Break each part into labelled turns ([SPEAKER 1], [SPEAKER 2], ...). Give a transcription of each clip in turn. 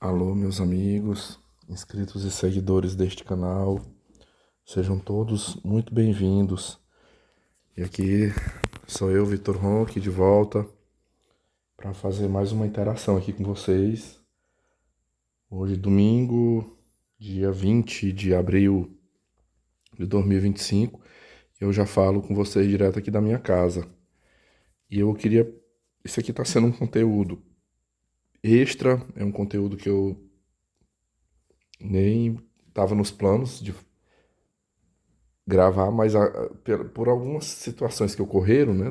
[SPEAKER 1] Alô, meus amigos, inscritos e seguidores deste canal, sejam todos muito bem-vindos. E aqui sou eu, Vitor Ronque, de volta para fazer mais uma interação aqui com vocês. Hoje, domingo, dia 20 de abril de 2025, eu já falo com vocês direto aqui da minha casa. E eu queria. Esse aqui está sendo um conteúdo extra, é um conteúdo que eu nem estava nos planos de gravar, mas por algumas situações que ocorreram, né,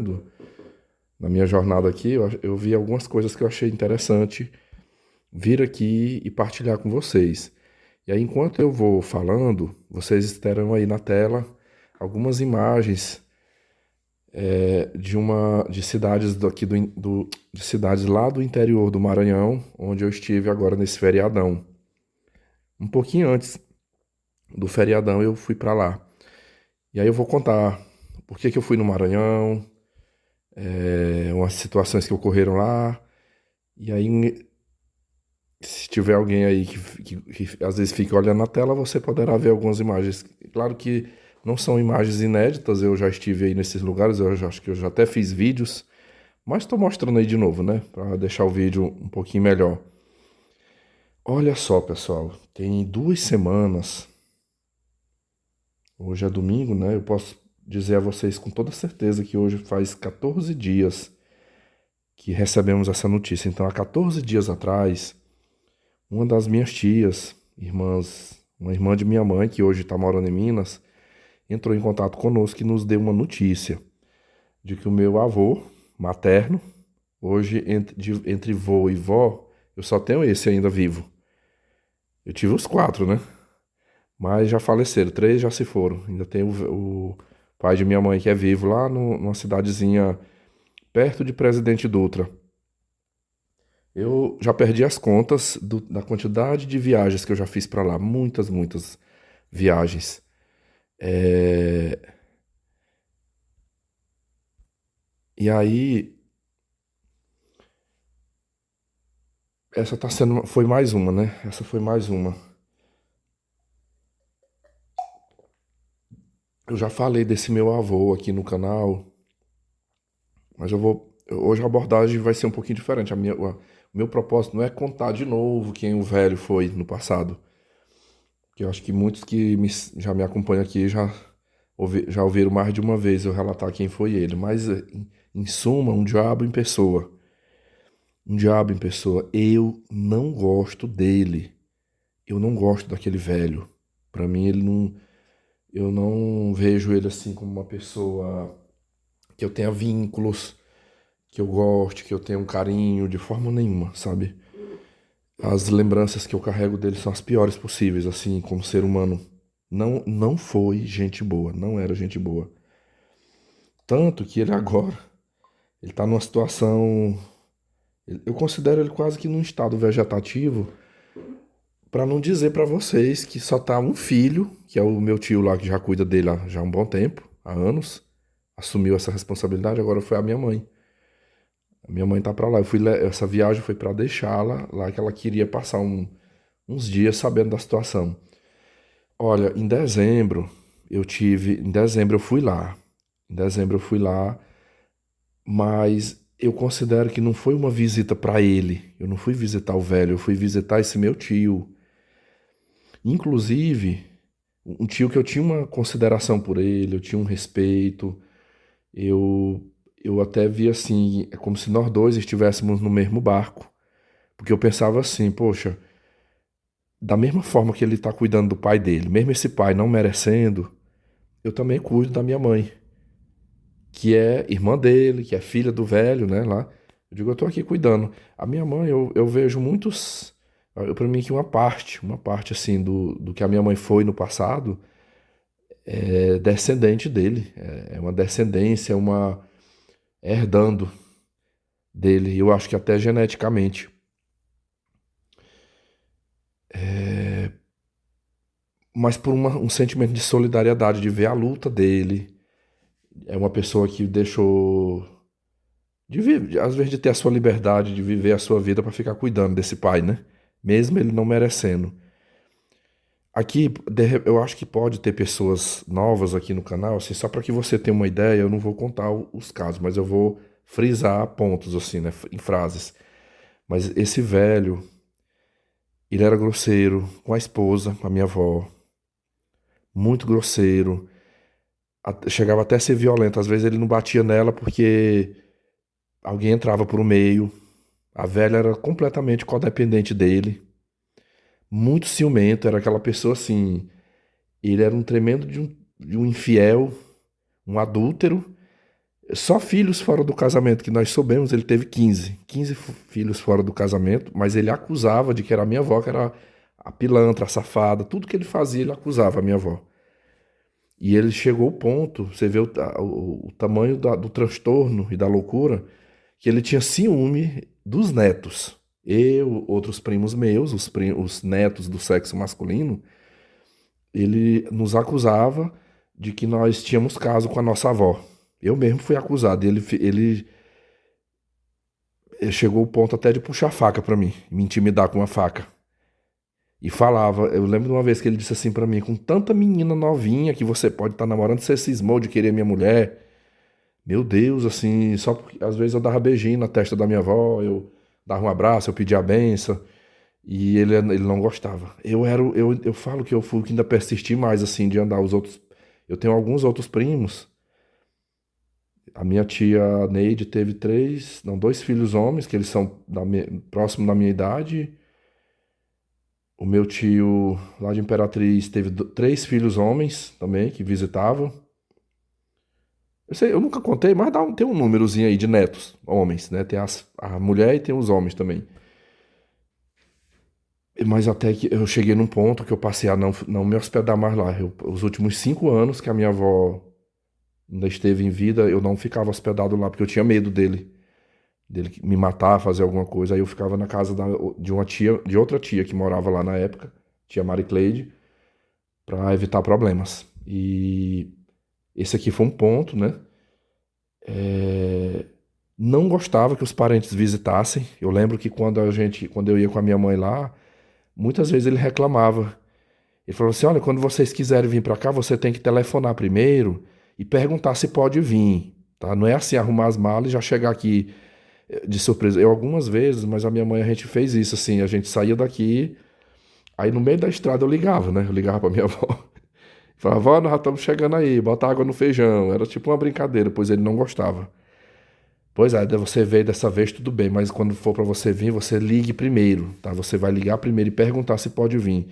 [SPEAKER 1] na minha jornada aqui, eu vi algumas coisas que eu achei interessante vir aqui e partilhar com vocês. E aí, enquanto eu vou falando, vocês terão aí na tela algumas imagens de cidades daqui de cidades lá do interior do Maranhão, onde eu estive agora nesse feriadão. Um pouquinho antes do feriadão eu fui para lá. E aí eu vou contar por que eu fui no Maranhão, umas situações que ocorreram lá. E aí, se tiver alguém aí que às vezes fica olhando na tela, você poderá ver algumas imagens. Claro que não são imagens inéditas, eu já estive aí nesses lugares, acho que eu já até fiz vídeos, mas estou mostrando aí de novo, né? Para deixar o vídeo um pouquinho melhor. Olha só, pessoal, tem 2 semanas, hoje é domingo, né? Eu posso dizer a vocês com toda certeza que hoje faz 14 dias que recebemos essa notícia. Então, há 14 dias atrás, uma das minhas tias, uma irmã de minha mãe, que hoje está morando em Minas, entrou em contato conosco e nos deu uma notícia de que o meu avô materno, hoje entre vô e vó, eu só tenho esse ainda vivo. Eu tive os 4, né? Mas já faleceram, 3 já se foram. Ainda tem o pai de minha mãe que é vivo lá numa cidadezinha perto de Presidente Dutra. Eu já perdi as contas da quantidade de viagens que eu já fiz para lá. Muitas, muitas viagens. É, E aí, foi mais uma, né? Essa foi mais uma. Eu já falei desse meu avô aqui no canal, mas hoje a abordagem vai ser um pouquinho diferente. O meu propósito não é contar de novo quem o velho foi no passado. Que eu acho que muitos já me acompanham aqui já ouviram mais de uma vez eu relatar quem foi ele. Mas, em suma, um diabo em pessoa. Um diabo em pessoa. Eu não gosto dele. Eu não gosto daquele velho. Pra mim, eu não vejo ele assim como uma pessoa que eu tenha vínculos, que eu goste, que eu tenha um carinho, de forma nenhuma, sabe? As lembranças que eu carrego dele são as piores possíveis, assim, como ser humano. Não foi gente boa, não era gente boa. Tanto que ele agora, ele tá numa situação, eu considero ele quase que num estado vegetativo, para não dizer para vocês que só tá um filho, que é o meu tio lá que já cuida dele há já um bom tempo, há anos, assumiu essa responsabilidade, agora foi a minha mãe. A minha mãe tá para lá. Essa viagem foi para deixá-la lá, que ela queria passar uns dias sabendo da situação. Olha, em dezembro eu fui lá. Em dezembro eu fui lá, mas eu considero que não foi uma visita para ele. Eu não fui visitar o velho, eu fui visitar esse meu tio. Inclusive, um tio que eu tinha uma consideração por ele, eu tinha um respeito. Eu eu até vi assim, é como se nós dois estivéssemos no mesmo barco, porque eu pensava assim, poxa, da mesma forma que ele está cuidando do pai dele, mesmo esse pai não merecendo, eu também cuido da minha mãe, que é irmã dele, que é filha do velho, né, lá. Eu digo, eu tô aqui cuidando. A minha mãe, eu vejo muitos, para mim que uma parte assim do que a minha mãe foi no passado, é descendente dele, é uma descendência, é herdando dele, eu acho que até geneticamente. Mas por um sentimento de solidariedade, de ver a luta dele. É uma pessoa que deixou às vezes de ter a sua liberdade de viver a sua vida para ficar cuidando desse pai, né? mesmo ele não merecendo. Aqui, eu acho que pode ter pessoas novas aqui no canal, assim, só para que você tenha uma ideia, eu não vou contar os casos, mas eu vou frisar pontos, assim, né, em frases. Mas esse velho, ele era grosseiro com a esposa, com a minha avó, muito grosseiro, chegava até a ser violento. Às vezes ele não batia nela porque alguém entrava por meio. A velha era completamente codependente dele, muito ciumento, era aquela pessoa assim. Ele era um tremendo de um infiel, um adúltero. Só filhos fora do casamento, que nós soubemos, ele teve 15 filhos fora do casamento, mas ele acusava de que era a minha avó, que era a pilantra, a safada, tudo que ele fazia, ele acusava a minha avó. E ele chegou ao ponto, você vê o tamanho do transtorno e da loucura, que ele tinha ciúme dos netos. Eu, outros primos meus, os netos do sexo masculino, ele nos acusava de que nós tínhamos caso com a nossa avó. Eu mesmo fui acusado. Ele chegou ao ponto até de puxar a faca pra mim, me intimidar com uma faca. E falava, eu lembro de uma vez que ele disse assim pra mim, com tanta menina novinha que você pode estar namorando, você cismou de querer minha mulher. Meu Deus, assim, só porque às vezes eu dava beijinho na testa da minha avó, eu dava um abraço, eu pedia a benção, e ele não gostava. Eu falo que eu fui o que ainda persisti mais, assim, de andar os outros. Eu tenho alguns outros primos. A minha tia Neide teve dois filhos homens, que eles são próximo da minha idade. O meu tio, lá de Imperatriz, teve três filhos homens também, que visitavam. Eu sei, eu nunca contei, mas tem um númerozinho aí de netos, homens, né? Tem a mulher e tem os homens também. Mas até que eu cheguei num ponto que eu passei a não me hospedar mais lá. Os últimos 5 anos que a minha avó ainda esteve em vida, eu não ficava hospedado lá, porque eu tinha medo dele me matar, fazer alguma coisa. Aí eu ficava na casa de uma tia, de outra tia que morava lá na época, tia Mari Cleide, para evitar problemas. E esse aqui foi um ponto, né? É, Não gostava que os parentes visitassem. Eu lembro que quando eu ia com a minha mãe lá, muitas vezes ele reclamava. Ele falou assim: olha, quando vocês quiserem vir para cá, você tem que telefonar primeiro e perguntar se pode vir, tá? Não é assim arrumar as malas e já chegar aqui de surpresa. Eu algumas vezes, mas a minha mãe a gente fez isso assim, a gente saía daqui, aí no meio da estrada eu ligava, né? Eu ligava para minha avó. Falava: vó, nós já estamos chegando aí, bota água no feijão. Era tipo uma brincadeira, pois ele não gostava. Pois é, você veio dessa vez, tudo bem, mas quando for para você vir, você ligue primeiro, tá? Você vai ligar primeiro e perguntar se pode vir.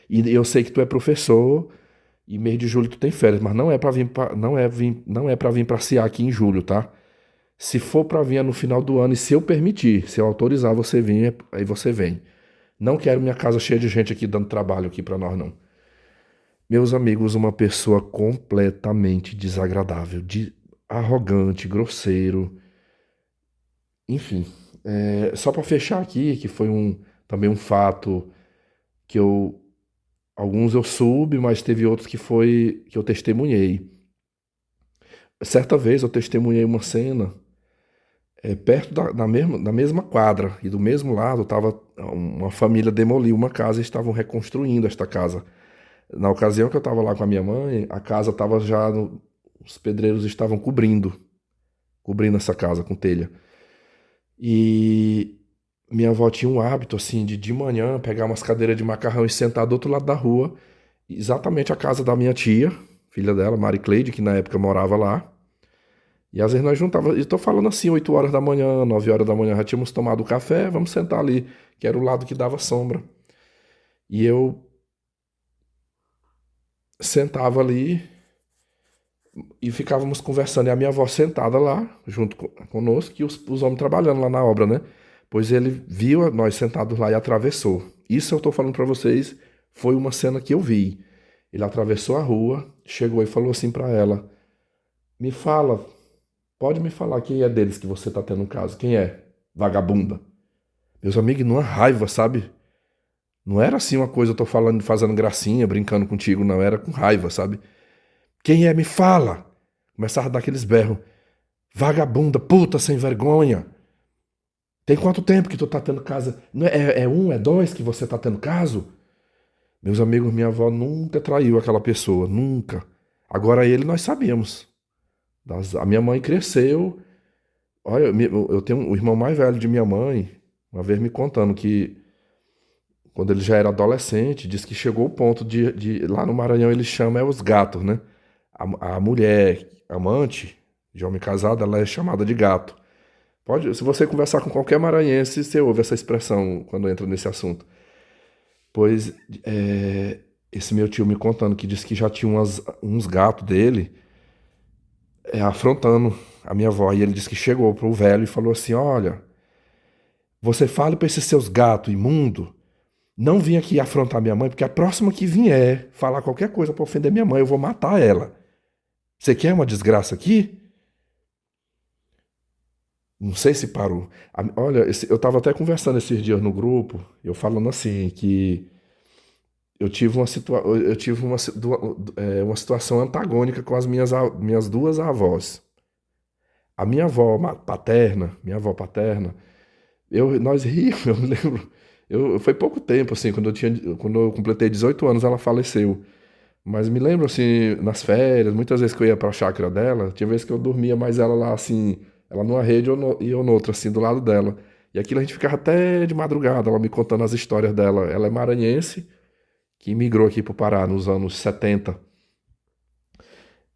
[SPEAKER 1] E eu sei que tu é professor e mês de julho tu tem férias, mas não é para vir não é para vir passear aqui em julho, tá? Se for para vir é no final do ano e se eu permitir, se eu autorizar você vir, aí você vem. Não quero minha casa cheia de gente aqui dando trabalho aqui para nós não. Meus amigos, uma pessoa completamente desagradável, arrogante, grosseiro. Enfim, só para fechar aqui, que foi também um fato que alguns eu soube, mas teve outros que eu testemunhei. Certa vez eu testemunhei uma cena perto da mesma quadra e do mesmo lado tava uma família demoliu uma casa e estavam reconstruindo esta casa. Na ocasião que eu estava lá com a minha mãe, a casa estava os pedreiros estavam cobrindo essa casa com telha. E minha avó tinha um hábito, assim, de manhã pegar umas cadeiras de macarrão e sentar do outro lado da rua, exatamente a casa da minha tia, filha dela, Mari Cleide, que na época morava lá. E às vezes nós juntávamos, e tô falando assim, 8 horas da manhã, 9 horas da manhã, já tínhamos tomado café, vamos sentar ali, que era o lado que dava sombra. E eu sentava ali e ficávamos conversando, e a minha avó sentada lá, junto conosco, e os homens trabalhando lá na obra, né? Pois ele viu nós sentados lá e atravessou. Isso eu tô falando para vocês, foi uma cena que eu vi. Ele atravessou a rua, chegou e falou assim para ela: me fala, pode me falar quem é deles que você tá tendo um caso? Quem é? Vagabunda. Meus amigos, numa raiva, sabe? Não era assim uma coisa, eu tô falando, fazendo gracinha, brincando contigo, não. Era com raiva, sabe? Quem é? Me fala! Começava a dar aqueles berros. Vagabunda, puta sem vergonha. Tem quanto tempo que tu tá tendo casa? Não é um, é dois que você tá tendo caso? Meus amigos, minha avó nunca traiu aquela pessoa, nunca. Agora ele nós sabíamos. A minha mãe cresceu. Olha, eu tenho o irmão mais velho de minha mãe, uma vez me contando que quando ele já era adolescente, disse que chegou o ponto lá no Maranhão eles chamam os gatos, né? A mulher amante de homem casado, ela é chamada de gato. Pode, se você conversar com qualquer maranhense, você ouve essa expressão quando entra nesse assunto. Pois esse meu tio me contando que disse que já tinha uns gatos dele afrontando a minha avó. E ele disse que chegou pro velho e falou assim: Olha, você fale para esses seus gatos imundos não vir aqui afrontar minha mãe, porque a próxima que vier falar qualquer coisa para ofender minha mãe, eu vou matar ela. Você quer uma desgraça aqui? Não sei se parou. Olha, eu estava até conversando esses dias no grupo, eu falando assim, que eu tive uma situação antagônica com as minhas duas avós. A minha avó paterna, nós ríamos, eu me lembro. Foi pouco tempo, assim, quando eu completei 18 anos, ela faleceu. Mas me lembro, assim, nas férias, muitas vezes que eu ia pra chácara dela, tinha vezes que eu dormia mais ela lá, assim, ela numa rede e eu noutra, assim, do lado dela. E aquilo a gente ficava até de madrugada, ela me contando as histórias dela. Ela é maranhense, que migrou aqui pro Pará nos anos 70.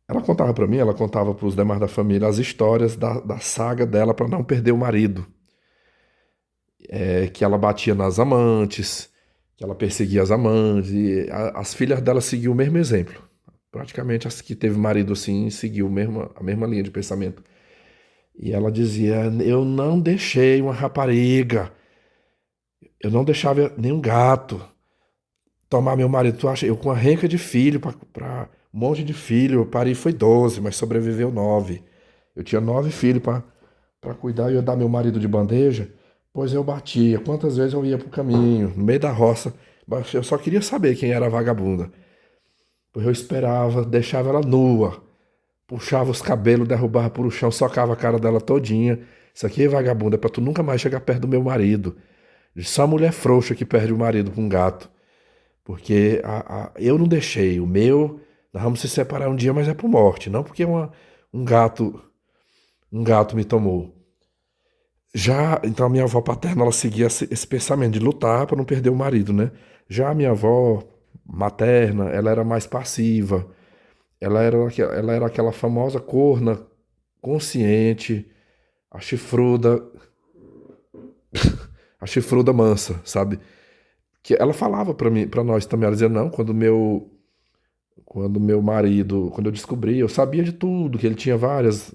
[SPEAKER 1] Ela contava pra mim, ela contava pros demais da família as histórias da saga dela pra não perder o marido. Que ela batia nas amantes, que ela perseguia as amantes, e as filhas dela seguiam o mesmo exemplo. Praticamente as que teve marido assim seguiu a mesma linha de pensamento. E ela dizia: Eu não deixei uma rapariga, eu não deixava nenhum gato tomar meu marido. Tu acha? Eu com uma renca de filho, um monte de filho, eu parei foi 12, mas sobreviveu 9. Eu tinha 9 filhos para cuidar e eu dar meu marido de bandeja. Pois eu batia. Quantas vezes eu ia pro caminho, no meio da roça, mas eu só queria saber quem era a vagabunda. Pois eu esperava, deixava ela nua, puxava os cabelos, derrubava pro chão, socava a cara dela todinha. Isso aqui é vagabunda, é pra tu nunca mais chegar perto do meu marido. Só mulher frouxa que perde o marido com um gato. Porque eu não deixei. O meu, nós vamos se separar um dia, mas é por morte, não porque um gato, um gato me tomou. Já, então a minha avó paterna, ela seguia esse pensamento de lutar para não perder o marido, né? Já a minha avó materna, ela era mais passiva. Ela era aquela famosa corna consciente, a chifruda, a chifruda mansa, sabe? Que ela falava para mim, para nós também, ela dizia: "Não, quando meu marido, quando eu descobri, eu sabia de tudo, que ele tinha várias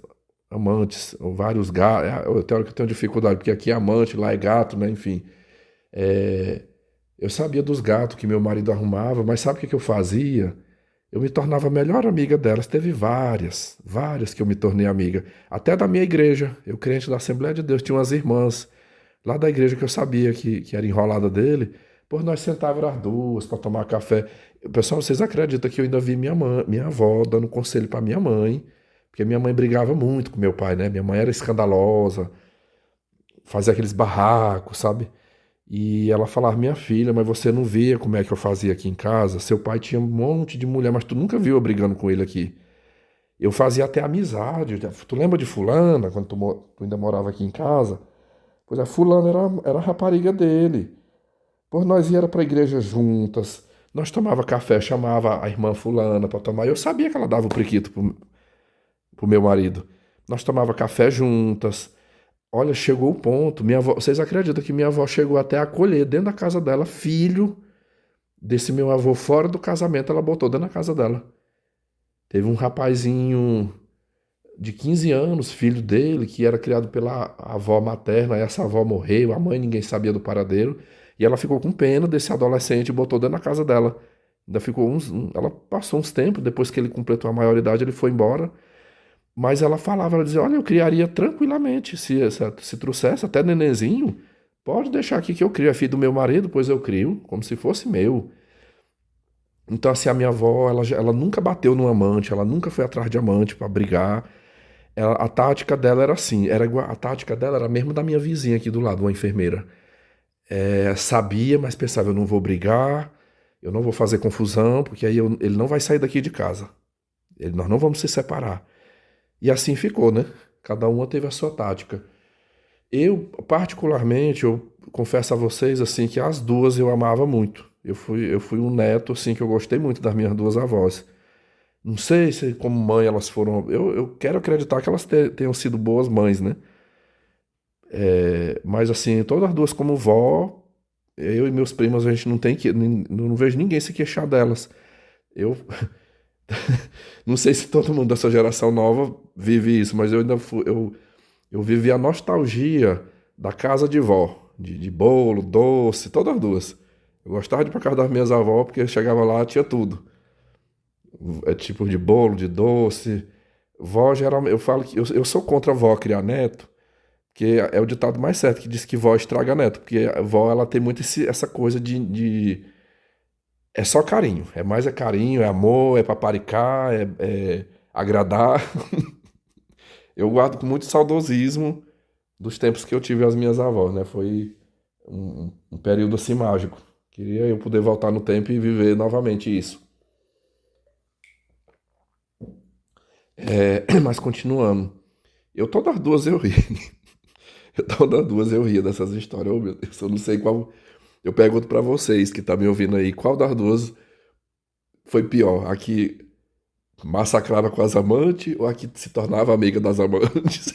[SPEAKER 1] amantes, ou vários gatos. Eu tenho dificuldade, porque aqui é amante, lá é gato, né? Enfim. É, eu sabia dos gatos que meu marido arrumava, mas sabe o que que eu fazia? Eu me tornava a melhor amiga delas. Teve várias que eu me tornei amiga. Até da minha igreja. Eu, crente da Assembleia de Deus, tinha umas irmãs lá da igreja que eu sabia que era enrolada dele. Pois nós sentávamos as duas para tomar café. Pessoal, vocês acreditam que eu ainda vi minha avó dando conselho para minha mãe? Porque minha mãe brigava muito com meu pai, né? Minha mãe era escandalosa, fazia aqueles barracos, sabe? E ela falava: Minha filha, mas você não via como é que eu fazia aqui em casa? Seu pai tinha um monte de mulher, mas tu nunca viu eu brigando com ele aqui. Eu fazia até amizade. Tu lembra de Fulana, quando tu ainda morava aqui em casa? Pois a Fulana era a rapariga dele. Pois nós ia para a igreja juntas. Nós tomava café, chamava a irmã Fulana para tomar. Eu sabia que ela dava o priquito pro meu marido. Nós tomava café juntas. Olha, chegou o ponto. Minha avó, vocês acreditam que minha avó chegou até a acolher dentro da casa dela filho desse meu avô fora do casamento, ela botou dentro da casa dela. Teve um rapazinho de 15 anos, filho dele, que era criado pela avó materna. Essa avó morreu, a mãe ninguém sabia do paradeiro. E ela ficou com pena desse adolescente e botou dentro da casa dela. Ainda ficou ela passou uns tempos, depois que ele completou a maioridade, ele foi embora. Mas ela falava, ela dizia: Olha, eu criaria tranquilamente, se trouxesse até nenenzinho, pode deixar aqui que eu crio, é filho do meu marido, pois eu crio, como se fosse meu. Então, assim, a minha avó, ela nunca bateu no amante, ela nunca foi atrás de amante para brigar. A tática dela era assim, a tática dela era a mesma da minha vizinha aqui do lado, uma enfermeira. Sabia, mas pensava, eu não vou brigar, eu não vou fazer confusão, porque aí ele não vai sair daqui de casa. Nós não vamos se separar. E assim ficou, né? Cada uma teve a sua tática. Eu, particularmente, eu confesso a vocês assim que as duas eu amava muito. Eu fui um neto assim que eu gostei muito das minhas duas avós. Não sei se como mãe elas foram. Eu quero acreditar que elas tenham sido boas mães, né? Mas assim, todas as duas como vó, eu e meus primos, a gente não tem que. Não vejo ninguém se queixar delas. Eu não sei se todo mundo dessa geração nova vive isso, mas eu ainda fui, eu vivi a nostalgia da casa de vó, de bolo, doce, todas as duas. Eu gostava de ir pra casa das minhas avós, porque eu chegava lá, tinha tudo. Tipo de bolo, de doce. Vó, geralmente, eu falo que eu sou contra a vó criar neto, porque é o ditado mais certo que diz que vó estraga neto, porque a vó, ela tem muito essa coisa é só carinho, é carinho, é amor, é paparicar, é agradar. Eu guardo com muito saudosismo dos tempos que eu tive as minhas avós, né? Foi um período assim mágico. Queria eu poder voltar no tempo e viver novamente isso. Mas continuando, todas as duas eu ri. Todas as duas eu ria dessas histórias. Oh, meu Deus, eu não sei qual. Eu pergunto pra vocês que tá me ouvindo aí, qual das duas foi pior? A que massacrava com as amantes ou a que se tornava amiga das amantes?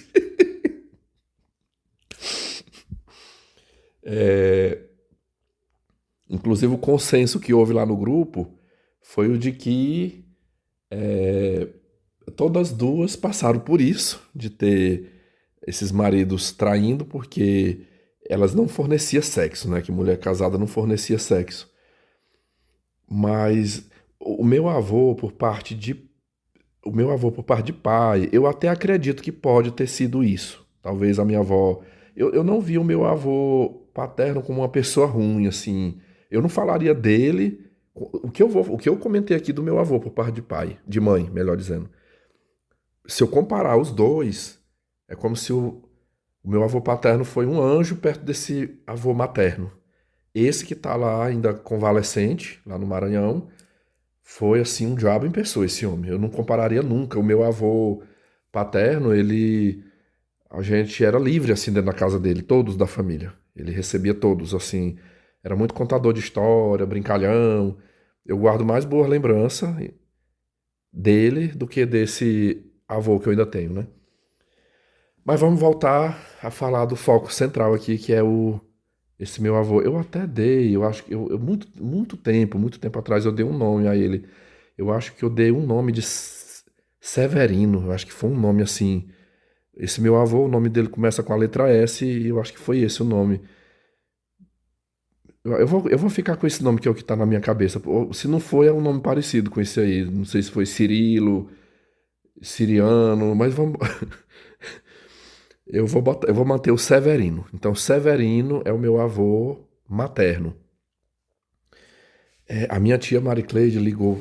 [SPEAKER 1] É, inclusive o consenso que houve lá no grupo foi o de que todas duas passaram por isso, de ter esses maridos traindo porque elas não forneciam sexo, né? Que mulher casada não fornecia sexo. Mas o meu avô, por parte de o meu avô por parte de pai, eu até acredito que pode ter sido isso. Talvez a minha avó. Eu não vi o meu avô paterno como uma pessoa ruim, assim. Eu não falaria dele. O que eu comentei aqui do meu avô por parte de pai, de mãe, melhor dizendo. Se eu comparar os dois, é como se o meu avô paterno foi um anjo perto desse avô materno. Esse que tá lá ainda convalescente, lá no Maranhão, foi assim um diabo em pessoa esse homem. Eu não compararia nunca. O meu avô paterno, a gente era livre assim dentro da casa dele, todos da família. Ele recebia todos assim. Era muito contador de história, brincalhão. Eu guardo mais boa lembrança dele do que desse avô que eu ainda tenho, né? Mas vamos voltar a falar do foco central aqui, que é o esse meu avô. Eu até dei, eu acho que muito tempo atrás eu dei um nome a ele. Eu acho que eu dei um nome de Severino. Eu acho que foi um nome assim. Esse meu avô, o nome dele começa com a letra S e eu acho que foi esse o nome. Eu vou ficar com esse nome que é o que tá na minha cabeça. Se não for, é um nome parecido com esse aí. Não sei se foi Cirilo, Siriano, mas vamos. Eu vou manter o Severino. Então, Severino é o meu avô materno. A minha tia Maricleide ligou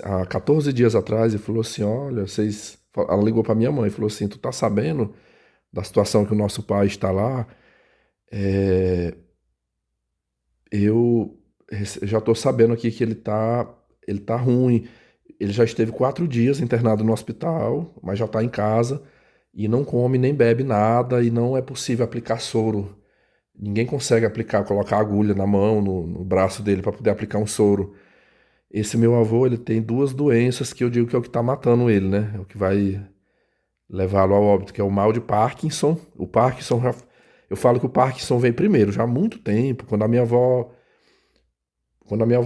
[SPEAKER 1] há 14 dias atrás e falou assim: Olha, vocês. Ela ligou para minha mãe e falou assim: Tu tá sabendo da situação que o nosso pai está lá? É, eu já tô sabendo aqui que ele tá ruim. Ele já esteve 4 dias internado no hospital, mas já tá em casa e não come nem bebe nada e não é possível aplicar soro. Ninguém consegue colocar agulha na mão, no braço dele para poder aplicar um soro. Esse meu avô, ele tem duas doenças que eu digo que é o que tá matando ele, né? É o que vai levá-lo ao óbito, que é o mal de Parkinson. Eu falo que o Parkinson veio primeiro, já há muito tempo. Quando a minha avó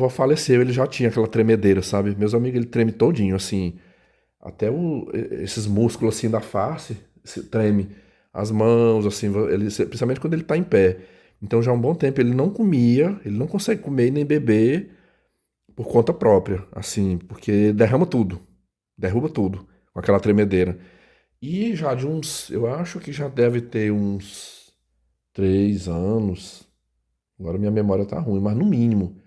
[SPEAKER 1] faleceu, ele já tinha aquela tremedeira, sabe? Meus amigos, ele treme todinho, assim. Até esses músculos assim da face treme. As mãos, assim, principalmente quando ele tá em pé. Então já há um bom tempo ele não comia, ele não consegue comer e nem beber por conta própria, assim, porque derruba tudo com aquela tremedeira. E já eu acho que já deve ter uns 3 anos. Agora minha memória tá ruim, mas no mínimo.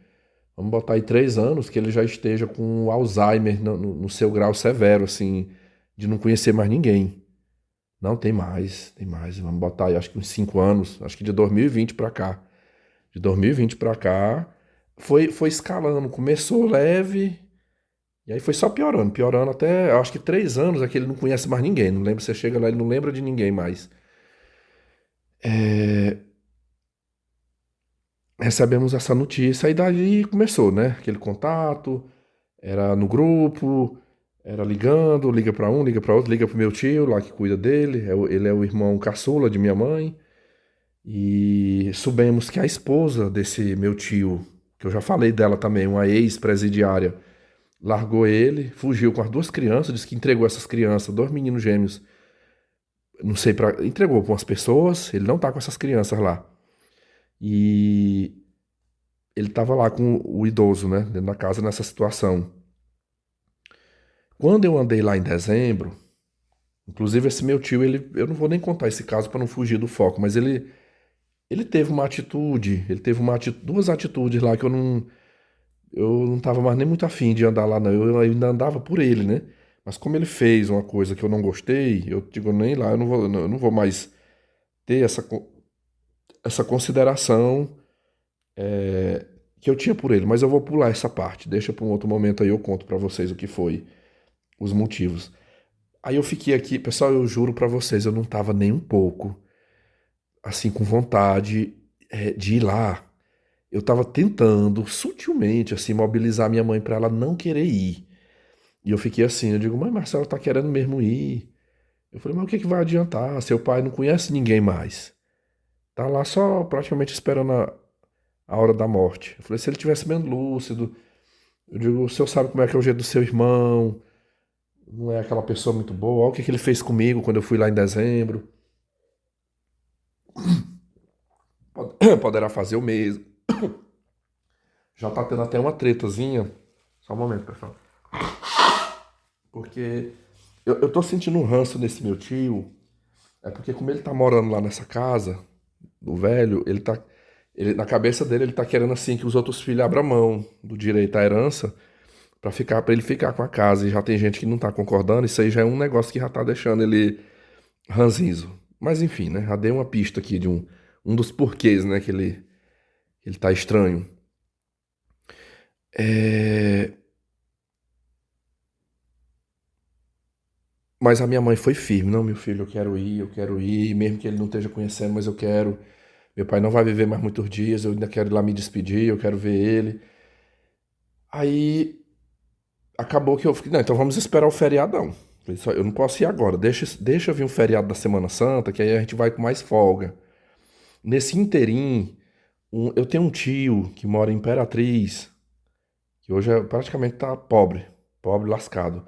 [SPEAKER 1] Vamos botar aí 3 anos que ele já esteja com Alzheimer no seu grau severo, assim, de não conhecer mais ninguém. Não, tem mais. Vamos botar aí, acho que uns 5 anos. Acho que de 2020 pra cá. De 2020 pra cá, foi escalando. Começou leve, e aí foi só piorando, piorando até, eu acho que 3 anos é que ele não conhece mais ninguém. Não lembra, você chega lá, ele não lembra de ninguém mais. É, recebemos essa notícia, e daí começou, né? Aquele contato, era no grupo, era ligando, liga pra um, liga pra outro, liga pro meu tio lá que cuida dele, ele é o irmão caçula de minha mãe. E soubemos que a esposa desse meu tio, que eu já falei dela também, uma ex-presidiária, largou ele, fugiu com as 2 crianças, disse que entregou essas crianças, 2 meninos gêmeos, não sei para, entregou para umas pessoas, ele não tá com essas crianças lá. E ele tava lá com o idoso, né, dentro da casa nessa situação. Quando eu andei lá em dezembro, inclusive esse meu tio, eu não vou nem contar esse caso para não fugir do foco, mas ele teve uma atitude, ele teve duas atitudes lá que eu não tava mais nem muito afim de andar lá, não. Eu ainda andava por ele, né? Mas como ele fez uma coisa que eu não gostei, eu digo, nem lá, eu não vou mais ter essa consideração que eu tinha por ele. Mas eu vou pular essa parte. Deixa para um outro momento aí, eu conto para vocês o que foi, os motivos. Aí eu fiquei aqui, pessoal, eu juro para vocês, eu não tava nem um pouco, assim, com vontade, de ir lá. Eu tava tentando, sutilmente, assim, mobilizar minha mãe para ela não querer ir. E eu fiquei assim, eu digo, mãe, Marcelo tá querendo mesmo ir. Eu falei, mas o que que vai adiantar? Seu pai não conhece ninguém mais. Tá lá só praticamente esperando a hora da morte. Eu falei, se ele tivesse menos lúcido, eu digo, o senhor sabe como é que é o jeito do seu irmão, não é aquela pessoa muito boa, olha o que que ele fez comigo quando eu fui lá em dezembro. Poderá fazer o mesmo. Já tá tendo até uma tretazinha. Só um momento, pessoal. Porque eu tô sentindo um ranço nesse meu tio. É porque como ele tá morando lá nessa casa, do velho, na cabeça dele, ele tá querendo assim que os outros filhos abram mão do direito à herança para ele ficar com a casa. E já tem gente que não tá concordando, isso aí já é um negócio que já tá deixando ele ranzinzo. Mas enfim, né? Já dei uma pista aqui de um dos porquês, né, que ele tá estranho. É... Mas a minha mãe foi firme, não, meu filho, eu quero ir, mesmo que ele não esteja conhecendo, mas eu quero. Meu pai não vai viver mais muitos dias, eu ainda quero ir lá me despedir, eu quero ver ele. Aí acabou que eu fiquei, não, então vamos esperar o feriadão. Falei, eu não posso ir agora, deixa vir um feriado da Semana Santa, que aí a gente vai com mais folga. Nesse interim, eu tenho um tio que mora em Imperatriz, que hoje praticamente tá pobre, pobre lascado.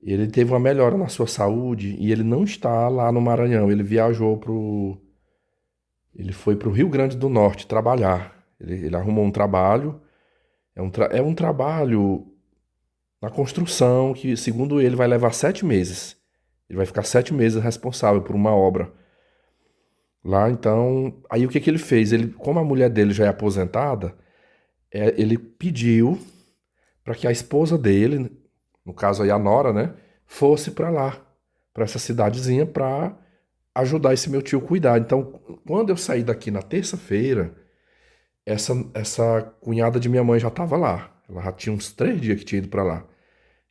[SPEAKER 1] Ele teve uma melhora na sua saúde e ele não está lá no Maranhão. Ele foi pro Rio Grande do Norte trabalhar. Ele arrumou um trabalho. É um trabalho na construção que, segundo ele, vai levar 7 meses. Ele vai ficar 7 meses responsável por uma obra. Lá, então, aí o que que ele fez? Ele, como a mulher dele já é aposentada, ele pediu para que a esposa dele, no caso aí a nora, né, fosse para lá, para essa cidadezinha, para ajudar esse meu tio a cuidar. Então, quando eu saí daqui na terça-feira, essa cunhada de minha mãe já estava lá. Ela já tinha uns 3 dias que tinha ido para lá.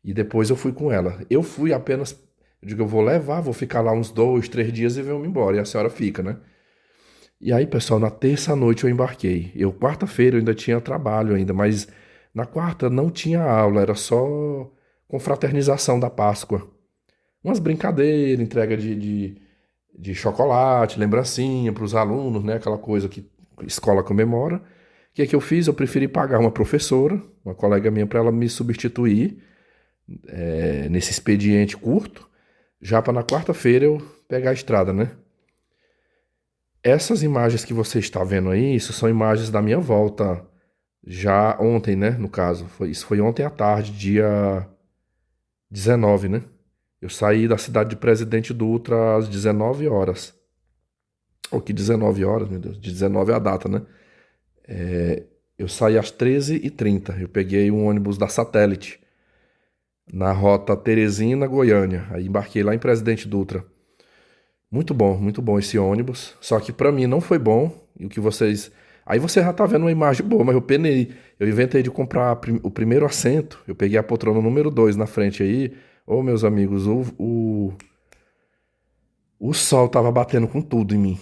[SPEAKER 1] E depois eu fui com ela. Eu fui apenas. Eu digo, eu vou levar, vou ficar lá uns 2, 3 dias e venho embora. E a senhora fica, né? E aí, pessoal, na terça noite eu embarquei. Quarta-feira eu ainda tinha trabalho ainda, mas na quarta não tinha aula, era só confraternização da Páscoa. Umas brincadeiras, entrega de chocolate, lembrancinha para os alunos, né? Aquela coisa que a escola comemora. O que é que eu fiz? Eu preferi pagar uma professora, uma colega minha, para ela me substituir nesse expediente curto, já para na quarta-feira eu pegar a estrada, né? Essas imagens que você está vendo aí, isso são imagens da minha volta já ontem, né? No caso, isso foi ontem à tarde, dia 19, né? Eu saí da cidade de Presidente Dutra às 19 horas. Ou que 19 horas, meu Deus, de 19 é a data, né? Eu saí às 13h30. Eu peguei um ônibus da Satélite na rota Teresina-Goiânia. Aí embarquei lá em Presidente Dutra. muito bom esse ônibus. Só que pra mim não foi bom. E o que vocês. Aí você já tá vendo uma imagem boa, mas eu penei. Eu inventei de comprar o primeiro assento. Eu peguei a poltrona número 2 na frente aí. Ô, meus amigos, o sol tava batendo com tudo em mim.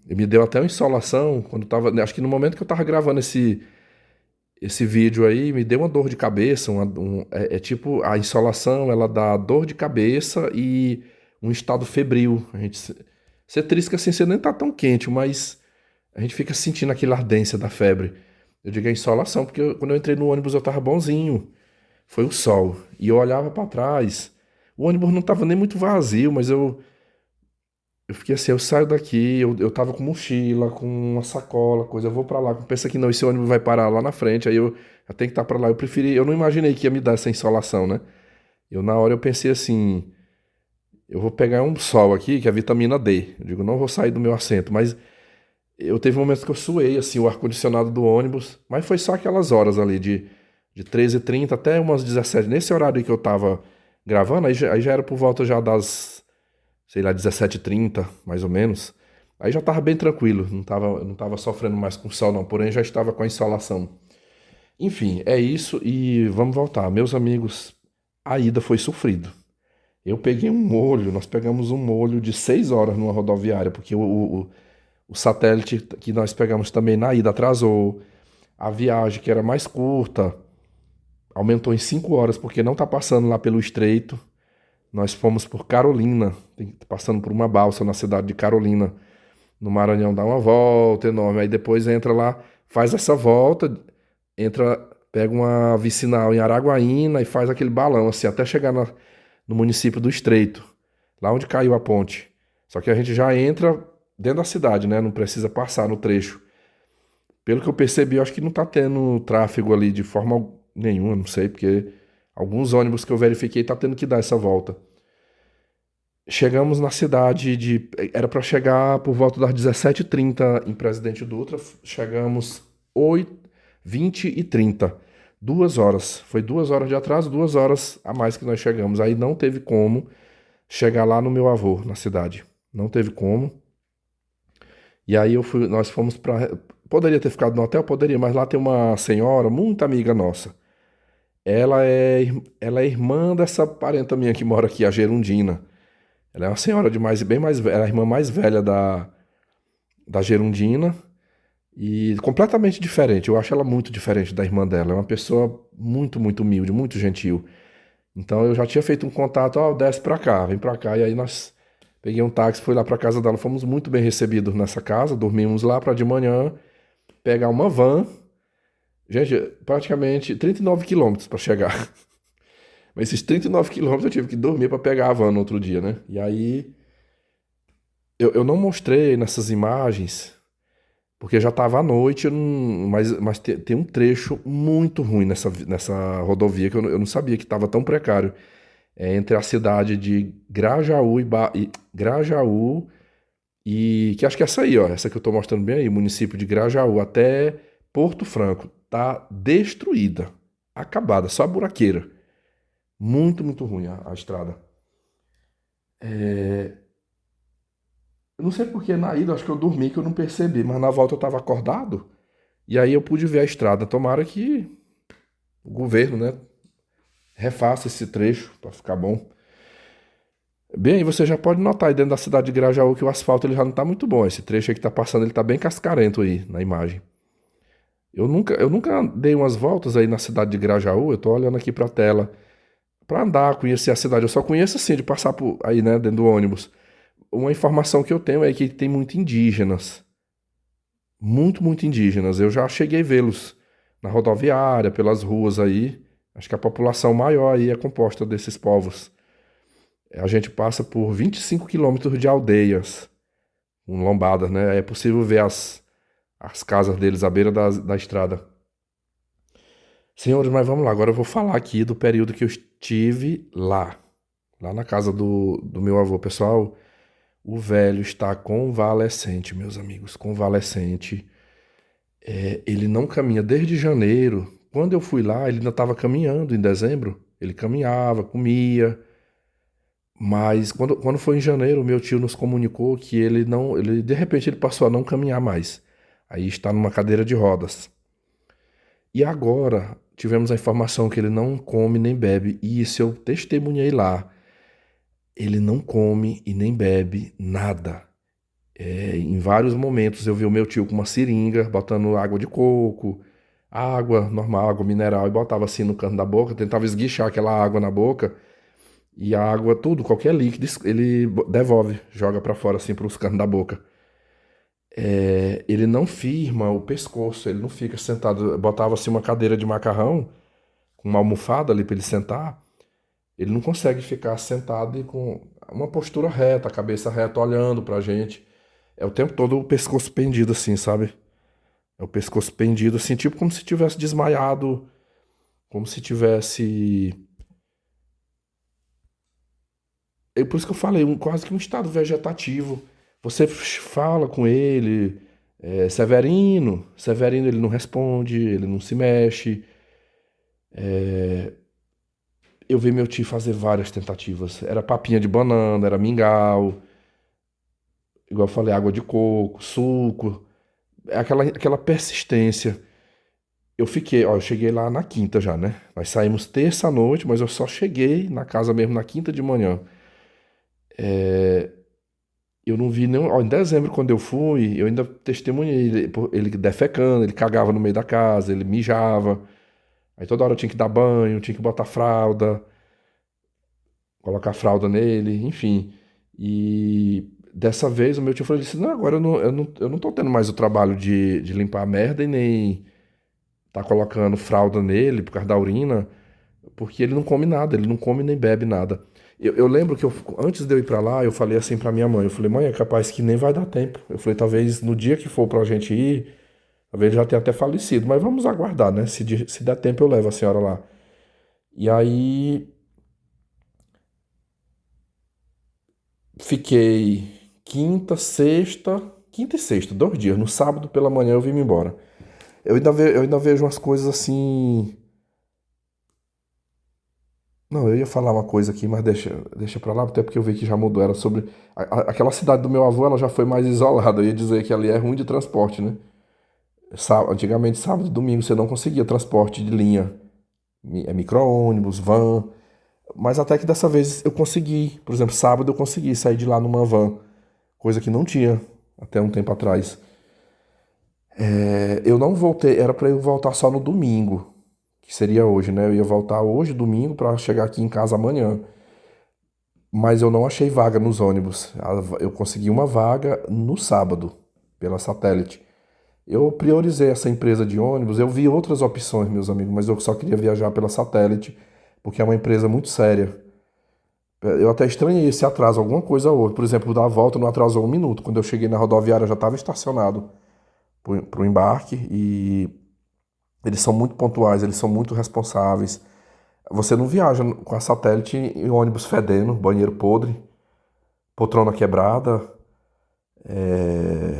[SPEAKER 1] E me deu até uma insolação quando tava. Acho que no momento que eu tava gravando esse vídeo aí, me deu uma dor de cabeça. É tipo, a insolação, ela dá dor de cabeça e um estado febril. Você trisca assim, você nem tá tão quente, mas a gente fica sentindo aquela ardência da febre. Eu digo a insolação, porque quando eu entrei no ônibus eu tava bonzinho. Foi o sol. E eu olhava pra trás. O ônibus não tava nem muito vazio, mas eu fiquei assim, eu saio daqui, eu tava com mochila, com uma sacola, coisa, eu vou pra lá, pensa que não, esse ônibus vai parar lá na frente, aí eu tenho que estar pra lá. Eu preferi, eu não imaginei que ia me dar essa insolação, né? Na hora eu pensei assim, eu vou pegar um sol aqui, que é a vitamina D. Eu digo, não vou sair do meu assento, mas eu teve momentos que eu suei, assim, o ar-condicionado do ônibus, mas foi só aquelas horas ali, de 13h30 até umas 17. Nesse horário aí que eu tava gravando, aí já era por volta já das, sei lá, 17h30, mais ou menos. Aí já tava bem tranquilo, não tava sofrendo mais com sol não, porém já estava com a insolação. Enfim, é isso e vamos voltar. Meus amigos, a ida foi sofrido. Eu peguei um molho, nós pegamos um molho de 6 horas numa rodoviária, porque o satélite que nós pegamos também na ida atrasou. A viagem, que era mais curta, aumentou em 5 horas, porque não tá passando lá pelo estreito. Nós fomos por Carolina, passando por uma balsa na cidade de Carolina, no Maranhão, dá uma volta enorme. Aí depois entra lá, faz essa volta, entra, pega uma vicinal em Araguaína e faz aquele balão, assim, até chegar no município do Estreito, lá onde caiu a ponte. Só que a gente já entra dentro da cidade, né? Não precisa passar no trecho. Pelo que eu percebi, eu acho que não tá tendo tráfego ali de forma nenhuma, não sei, porque alguns ônibus que eu verifiquei tá tendo que dar essa volta. Chegamos na cidade de. Era para chegar por volta das 17h30 em Presidente Dutra. Chegamos 20h30. 2 horas. Foi 2 horas de atraso, 2 horas a mais que nós chegamos. Aí não teve como chegar lá no meu avô, na cidade. Não teve como. E aí nós fomos para. Poderia ter ficado no hotel? Poderia, mas lá tem uma senhora, muito amiga nossa. Ela é irmã dessa parenta minha que mora aqui, a Gerundina. Ela é uma senhora de mais, bem mais velha, a irmã mais velha da Gerundina e completamente diferente. Eu acho ela muito diferente da irmã dela. É uma pessoa muito, muito humilde, muito gentil. Então eu já tinha feito um contato, ó, desce pra cá, vem pra cá. E aí nós peguei um táxi, fui lá pra casa dela. Fomos muito bem recebidos nessa casa, dormimos lá pra de manhã pegar uma van. Gente, praticamente 39 quilômetros pra chegar. Mas esses 39 quilômetros eu tive que dormir pra pegar a van no outro dia, né? E aí eu não mostrei nessas imagens, porque já estava à noite, mas tem um trecho muito ruim nessa rodovia que eu não sabia que estava tão precário. É entre a cidade de Grajaú Grajaú que acho que é essa aí, ó, essa que eu estou mostrando bem aí, município de Grajaú até Porto Franco, tá destruída, acabada, só buraqueira. Muito, muito ruim a estrada. É, eu não sei porque na ida, acho que eu dormi que eu não percebi, mas na volta eu estava acordado e aí eu pude ver a estrada. Tomara que o governo, né, refaça esse trecho para ficar bom. Bem, aí você já pode notar aí dentro da cidade de Grajaú que o asfalto ele já não tá muito bom. Esse trecho aí que tá passando, ele tá bem cascarento aí na imagem. Eu nunca dei umas voltas aí na cidade de Grajaú, eu tô olhando aqui pra tela pra andar, conhecer a cidade. Eu só conheço assim de passar por aí, né, dentro do ônibus. Uma informação que eu tenho é que tem muito indígenas. Muito, muito indígenas. Eu já cheguei a vê-los na rodoviária, pelas ruas aí. Acho que a população maior aí é composta desses povos. A gente passa por 25 quilômetros de aldeias, com lombadas, né? É possível ver as casas deles à beira da estrada. Senhores, mas vamos lá. Agora eu vou falar aqui do período que eu estive lá na casa do meu avô. Pessoal, o velho está convalescente, meus amigos, convalescente. Ele não caminha desde janeiro. Quando eu fui lá, ele ainda estava caminhando em dezembro. Ele caminhava, comia. Mas quando foi em janeiro, meu tio nos comunicou que ele não, ele de repente ele passou a não caminhar mais. Aí está numa cadeira de rodas. E agora tivemos a informação que ele não come nem bebe. E isso eu testemunhei lá. Ele não come e nem bebe nada. Em vários momentos eu vi o meu tio com uma seringa, botando água de coco, água normal, água mineral, e botava assim no canto da boca, tentava esguichar aquela água na boca. E a água, tudo, qualquer líquido, ele devolve, joga pra fora assim pros cantos da boca. Ele não firma o pescoço, ele não fica sentado. Botava assim uma cadeira de macarrão, com uma almofada ali pra ele sentar. Ele não consegue ficar sentado e com uma postura reta, a cabeça reta, olhando pra gente. É o tempo todo o pescoço pendido assim, sabe? É o pescoço pendido assim, tipo como se tivesse desmaiado, como se tivesse. É por isso que eu falei, quase que um estado vegetativo. Você fala com ele, Severino, Severino ele não responde, ele não se mexe. Eu vi meu tio fazer várias tentativas. Era papinha de banana, era mingau, igual eu falei, água de coco, suco. É aquela persistência. Eu fiquei, ó, eu cheguei lá na quinta já, né? Nós saímos terça à noite, mas eu só cheguei na casa mesmo na quinta de manhã. Eu não vi nenhum. Ó, em dezembro, quando eu fui, eu ainda testemunhei ele defecando, ele cagava no meio da casa, ele mijava. Aí toda hora eu tinha que dar banho, tinha que botar fralda, colocar fralda nele, enfim. E dessa vez o meu tio falou disse: Não, agora eu não tô tendo mais o trabalho de limpar a merda e nem tá colocando fralda nele por causa da urina, porque ele não come nada, ele não come nem bebe nada. Eu lembro que antes de eu ir pra lá, eu falei assim pra minha mãe, eu falei, mãe, é capaz que nem vai dar tempo. Eu falei, talvez no dia que for pra gente ir, talvez ele já tenha até falecido, mas vamos aguardar, né? Se der tempo eu levo a senhora lá. E aí fiquei quinta e sexta, 2 dias. No sábado pela manhã eu vim me embora. Eu ainda vejo umas coisas assim. Não, eu ia falar uma coisa aqui, mas deixa pra lá, até porque eu vi que já mudou. Era sobre. Aquela cidade do meu avô, ela já foi mais isolada. Eu ia dizer que ali é ruim de transporte, né? Antigamente, sábado e domingo, você não conseguia transporte de linha. Micro-ônibus, van. Mas até que dessa vez eu consegui. Por exemplo, sábado eu consegui sair de lá numa van. Coisa que não tinha até um tempo atrás. Eu não voltei, era pra eu voltar só no domingo, que seria hoje, né? Eu ia voltar hoje, domingo, pra chegar aqui em casa amanhã. Mas eu não achei vaga nos ônibus. Eu consegui uma vaga no sábado, pela satélite. Eu priorizei essa empresa de ônibus. Eu vi outras opções, meus amigos, mas eu só queria viajar pela satélite, porque é uma empresa muito séria. Eu até estranhei esse atraso, alguma coisa ou outra. Por exemplo, da volta não atrasou um minuto. Quando eu cheguei na rodoviária, eu já estava estacionado para o embarque e eles são muito pontuais, eles são muito responsáveis. Você não viaja com a satélite em ônibus fedendo, banheiro podre, poltrona quebrada,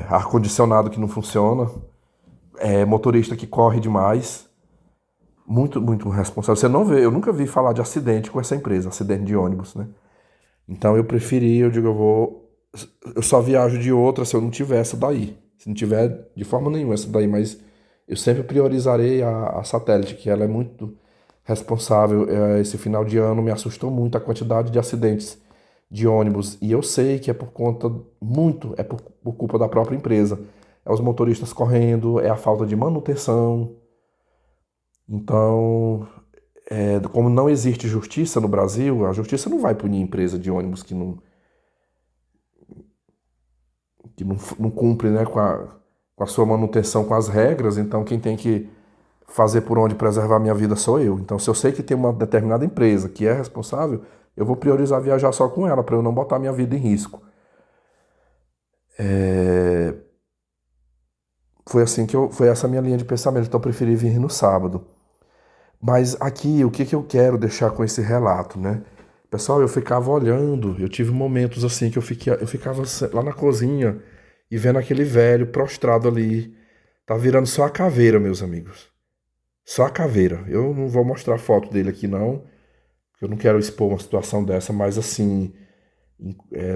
[SPEAKER 1] ar-condicionado que não funciona, motorista que corre demais. Muito, muito responsável. Você não vê, eu nunca vi falar de acidente com essa empresa, acidente de ônibus, né? Então eu preferi, eu digo, eu só viajo de outra se eu não tiver essa daí. Se não tiver de forma nenhuma essa daí, mas eu sempre priorizarei a satélite, que ela é muito responsável. Esse final de ano me assustou muito a quantidade de acidentes de ônibus. E eu sei que é por conta, muito, é por culpa da própria empresa. É os motoristas correndo, é a falta de manutenção. Então, como não existe justiça no Brasil, a justiça não vai punir empresa de ônibus que não cumpre, né, com a sua manutenção, com as regras. Então, quem tem que fazer por onde preservar minha vida sou eu. Então, se eu sei que tem uma determinada empresa que é responsável, eu vou priorizar viajar só com ela, para eu não botar minha vida em risco. Foi assim foi essa a minha linha de pensamento. Então, eu preferi vir no sábado. Mas aqui, o que que eu quero deixar com esse relato, né? Pessoal, eu ficava olhando, eu tive momentos assim que eu ficava lá na cozinha e vendo aquele velho prostrado ali. Tá virando só a caveira, meus amigos. Só a caveira. Eu não vou mostrar foto dele aqui, não, porque eu não quero expor uma situação dessa, mas assim.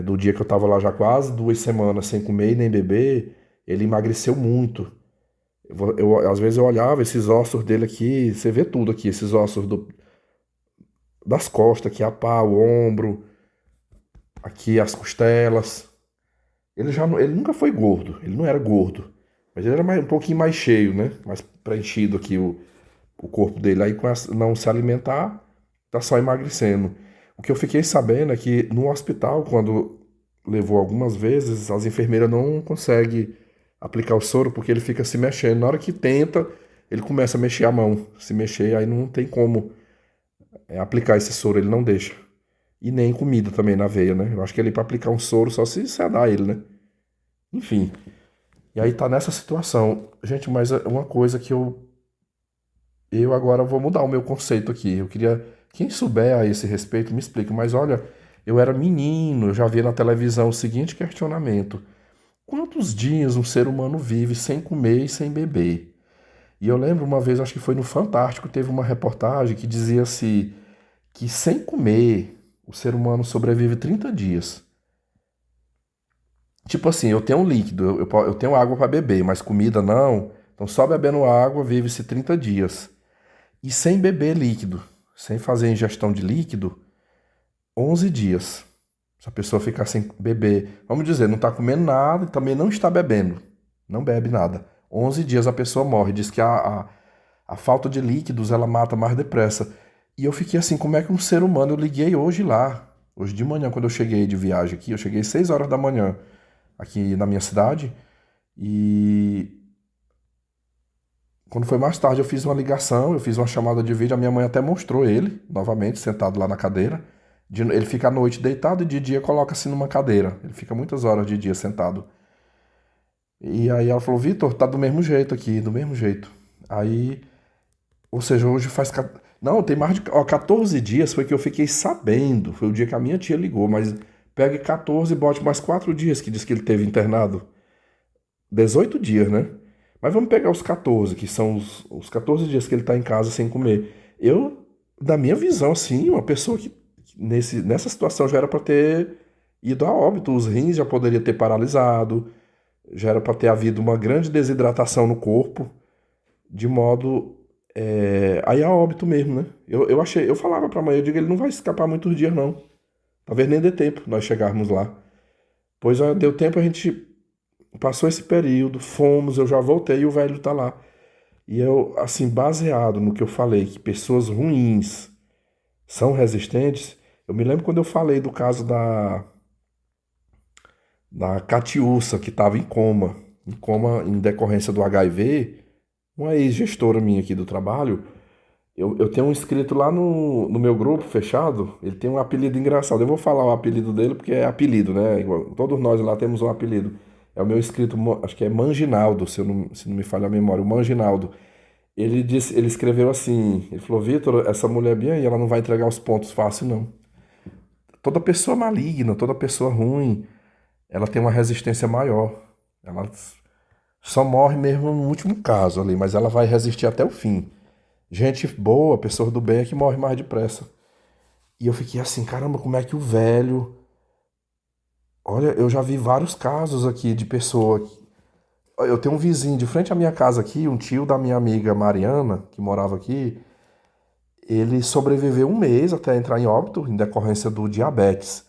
[SPEAKER 1] Do dia que eu tava lá já quase 2 semanas sem comer e nem beber, ele emagreceu muito. Às vezes eu olhava esses ossos dele aqui, você vê tudo aqui, esses ossos das costas, aqui a pá, o ombro, aqui as costelas. Ele nunca foi gordo, ele não era gordo, mas ele era um pouquinho mais cheio, né? Mais preenchido aqui o corpo dele. Aí não se alimentar, tá só emagrecendo. O que eu fiquei sabendo é que no hospital, quando levou algumas vezes, as enfermeiras não conseguem aplicar o soro porque ele fica se mexendo. Na hora que tenta, ele começa a mexer a mão, se mexer, aí não tem como aplicar esse soro, ele não deixa. E nem comida também na veia, né? Eu acho que ele para aplicar um soro só se sedar ele, né? Enfim. E aí tá nessa situação. Gente, mas é uma coisa que eu agora vou mudar o meu conceito aqui. Eu queria, quem souber a esse respeito, me explique. Mas olha, eu era menino, eu já via na televisão o seguinte questionamento: quantos dias um ser humano vive sem comer e sem beber? E eu lembro uma vez, acho que foi no Fantástico, teve uma reportagem que dizia assim, que sem comer o ser humano sobrevive 30 dias. Tipo assim, eu tenho um líquido, eu tenho água para beber, mas comida não. Então só bebendo água vive-se 30 dias. E sem beber líquido, sem fazer ingestão de líquido, 11 dias. Se a pessoa ficar sem beber, vamos dizer, não está comendo nada e também não está bebendo, não bebe nada. 11 dias a pessoa morre. Diz que a falta de líquidos ela mata mais depressa. E eu fiquei assim, como é que um ser humano, eu liguei hoje lá, hoje de manhã, quando eu cheguei de viagem aqui, eu cheguei às 6 horas da manhã aqui na minha cidade, e quando foi mais tarde eu fiz uma ligação, eu fiz uma chamada de vídeo, a minha mãe até mostrou ele, novamente, sentado lá na cadeira. Ele fica à noite deitado e de dia coloca-se numa cadeira. Ele fica muitas horas de dia sentado. E aí ela falou, Vitor, tá do mesmo jeito aqui, do mesmo jeito. Aí, ou seja, hoje faz... Não, tem mais de 14 dias foi que eu fiquei sabendo. Foi o dia que a minha tia ligou, mas pegue 14 e bote mais 4 dias, que diz que ele teve internado. 18 dias, né? Mas vamos pegar os 14, que são os 14 dias que ele tá em casa sem comer. Eu, da minha visão, assim, uma pessoa que nessa situação já era para ter ido a óbito, os rins já poderia ter paralisado, já era para ter havido uma grande desidratação no corpo, de modo aí a óbito mesmo, né? Eu falava pra mãe, eu digo, ele não vai escapar muitos dias, não. Talvez nem dê tempo nós chegarmos lá. Pois ó, deu tempo, a gente passou esse período, fomos, eu já voltei e o velho tá lá. E eu, assim, baseado no que eu falei, que pessoas ruins são resistentes, eu me lembro quando eu falei do caso da Catiúça, que estava em coma em decorrência do HIV, uma ex-gestora minha aqui do trabalho. Eu tenho um inscrito lá no meu grupo fechado, ele tem um apelido engraçado. Eu vou falar o apelido dele porque é apelido, né? Todos nós lá temos um apelido. É o meu inscrito, acho que é Manginaldo, se não me falha a memória, o Manginaldo. Ele escreveu assim, ele falou, Vitor, essa mulher bem aí, ela não vai entregar os pontos fácil, não. Toda pessoa maligna, toda pessoa ruim, ela tem uma resistência maior. Ela só morre mesmo no último caso ali, mas ela vai resistir até o fim. Gente boa, pessoa do bem é que morre mais depressa. E eu fiquei assim, caramba, como é que o velho. Olha, eu já vi vários casos aqui de pessoa. Eu tenho um vizinho de frente à minha casa aqui, um tio da minha amiga Mariana, que morava aqui. Ele sobreviveu um mês até entrar em óbito, em decorrência do diabetes.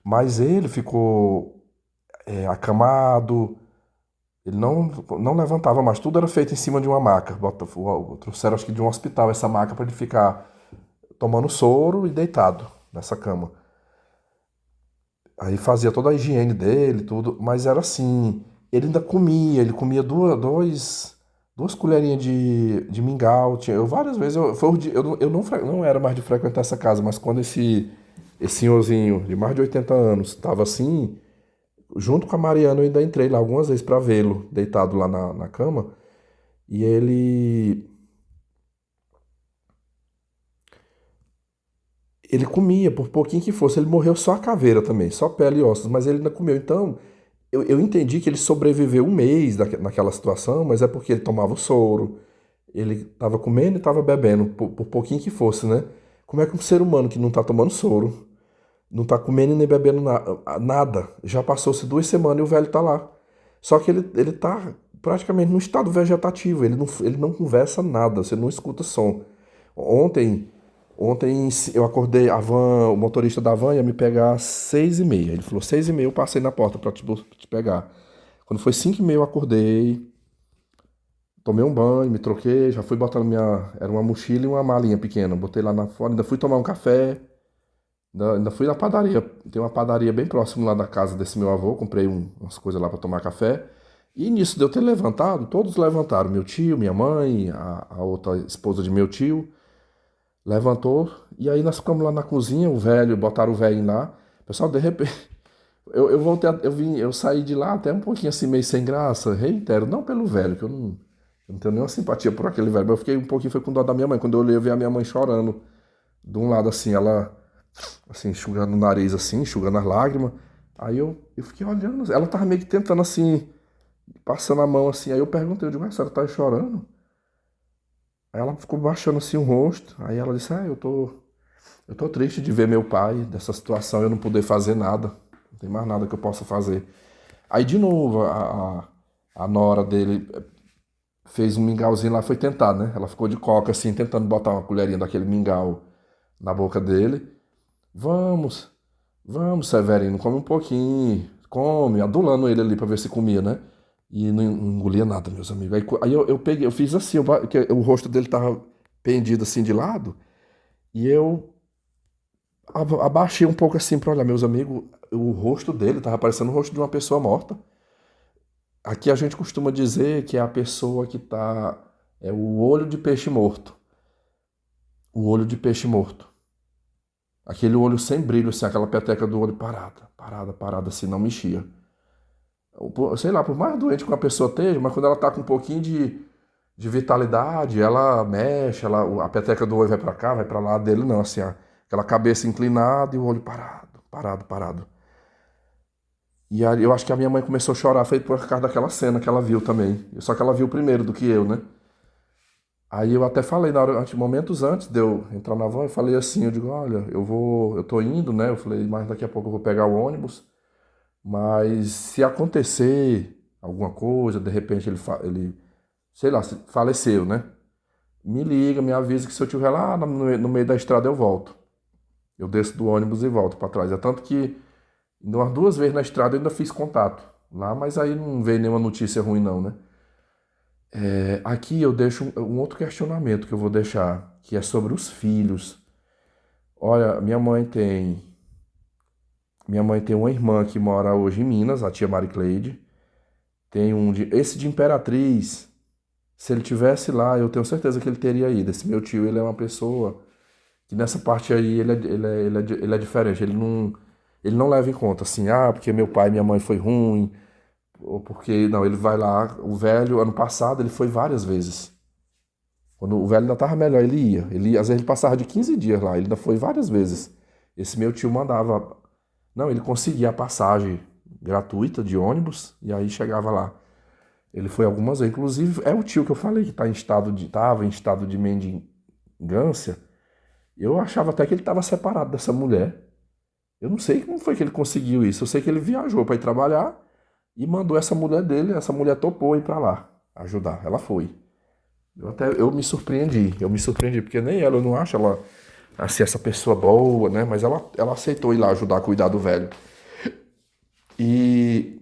[SPEAKER 1] Mas ele ficou acamado, ele não levantava mais, tudo era feito em cima de uma maca. Trouxeram, acho que de um hospital, essa maca para ele ficar tomando soro e deitado nessa cama. Aí fazia toda a higiene dele, tudo, mas era assim. Ele comia duas colherinhas de mingau. Eu várias vezes, eu não era mais de frequentar essa casa, mas quando esse senhorzinho de mais de 80 anos estava assim, junto com a Mariana, eu ainda entrei lá algumas vezes para vê-lo, deitado lá na cama, e ele comia, por pouquinho que fosse. Ele morreu só a caveira também, só pele e ossos, mas ele ainda comeu. Então, eu entendi que ele sobreviveu um mês naquela situação, mas é porque ele tomava o soro, ele estava comendo e estava bebendo, por pouquinho que fosse, né? Como é que um ser humano que não está tomando soro, Não tá comendo nem bebendo nada. Já passou-se 2 semanas e o velho tá lá. Só que ele tá praticamente num estado vegetativo. Ele não conversa nada, você não escuta som. Ontem, ontem eu acordei, o motorista da van ia me pegar às 6h30. Ele falou, 6h30 eu passei na porta pra te pegar. Quando foi 5h30 eu acordei, tomei um banho, me troquei, já fui botando minha... Era uma mochila e uma malinha pequena. Botei lá na fora, ainda fui tomar um café. Ainda fui na padaria. Tem uma padaria bem próximo lá da casa desse meu avô. Comprei umas coisas lá para tomar café. E nisso de eu ter levantado, todos levantaram. Meu tio, minha mãe, a outra esposa de meu tio, levantou. E aí nós ficamos lá na cozinha, o velho, botaram o velho lá. Pessoal, de repente, eu voltei, eu saí de lá até um pouquinho assim, meio sem graça. Reitero, não pelo velho, que eu não tenho nenhuma simpatia por aquele velho. Mas eu fiquei um pouquinho, foi com dó da minha mãe. Quando eu olhei, eu vi a minha mãe chorando. De um lado assim, ela assim, enxugando o nariz assim, enxugando as lágrimas. Aí eu fiquei olhando, ela tava meio que tentando assim, passando a mão assim. Aí eu perguntei, eu digo, mas a senhora tá chorando? Aí ela ficou baixando assim o rosto. Aí ela disse, eu tô triste de ver meu pai dessa situação, eu não poder fazer nada. Não tem mais nada que eu possa fazer. Aí de novo, a nora dele fez um mingauzinho lá, foi tentar, né? Ela ficou de coca assim, tentando botar uma colherinha daquele mingau na boca dele. Vamos, vamos, Severino, come um pouquinho. Come, adulando ele ali pra ver se comia, né? E não engolia nada, meus amigos. Aí eu peguei, eu fiz assim, que o rosto dele tava pendido assim de lado, e eu abaixei um pouco assim pra olhar, meus amigos, o rosto dele tava parecendo o rosto de uma pessoa morta. Aqui a gente costuma dizer que é a pessoa que tá, é o olho de peixe morto. O olho de peixe morto. Aquele olho sem brilho, assim, aquela peteca do olho parada, parada, parada, assim, não mexia. Sei lá, por mais doente que uma pessoa esteja, mas quando ela tá com um pouquinho de vitalidade, ela mexe, a peteca do olho vai pra cá, vai pra lá, dele não, assim, aquela cabeça inclinada e o olho parado, parado, parado. E aí eu acho que a minha mãe começou a chorar, feito por causa daquela cena que ela viu também. Só que ela viu primeiro do que eu, né? Aí eu até falei, momentos antes de eu entrar na van, eu falei assim, eu digo, olha, eu tô indo, né? Eu falei, mas daqui a pouco eu vou pegar o ônibus. Mas se acontecer alguma coisa, de repente ele sei lá, faleceu, né? Me liga, me avisa que se eu estiver lá no meio da estrada eu volto. Eu desço do ônibus e volto para trás. É tanto que umas 2 vezes na estrada eu ainda fiz contato lá, mas aí não veio nenhuma notícia ruim não, né? Aqui eu deixo um outro questionamento que eu vou deixar, que é sobre os filhos. Olha, minha mãe tem uma irmã que mora hoje em Minas, a tia Mari Cleide. Tem esse de Imperatriz, se ele tivesse lá, eu tenho certeza que ele teria ido. Esse meu tio, ele é uma pessoa que nessa parte aí ele é diferente. Ele não leva em conta assim, porque meu pai e minha mãe foi ruim, ou porque, não, ele vai lá, o velho, ano passado, ele foi várias vezes. Quando o velho ainda tava melhor, ele ia. Às vezes ele passava de 15 dias lá, ele ainda foi várias vezes. Esse meu tio mandava. Não, ele conseguia a passagem gratuita de ônibus e aí chegava lá. Ele foi algumas vezes. Inclusive, é o tio que eu falei que tava em estado de mendigância. Eu achava até que ele estava separado dessa mulher. Eu não sei como foi que ele conseguiu isso. Eu sei que ele viajou para ir trabalhar e mandou essa mulher dele. Essa mulher topou ir para lá ajudar. Ela foi. Eu me surpreendi, porque nem ela, eu não acho ela assim, essa pessoa boa, né? Mas ela aceitou ir lá ajudar a cuidar do velho. E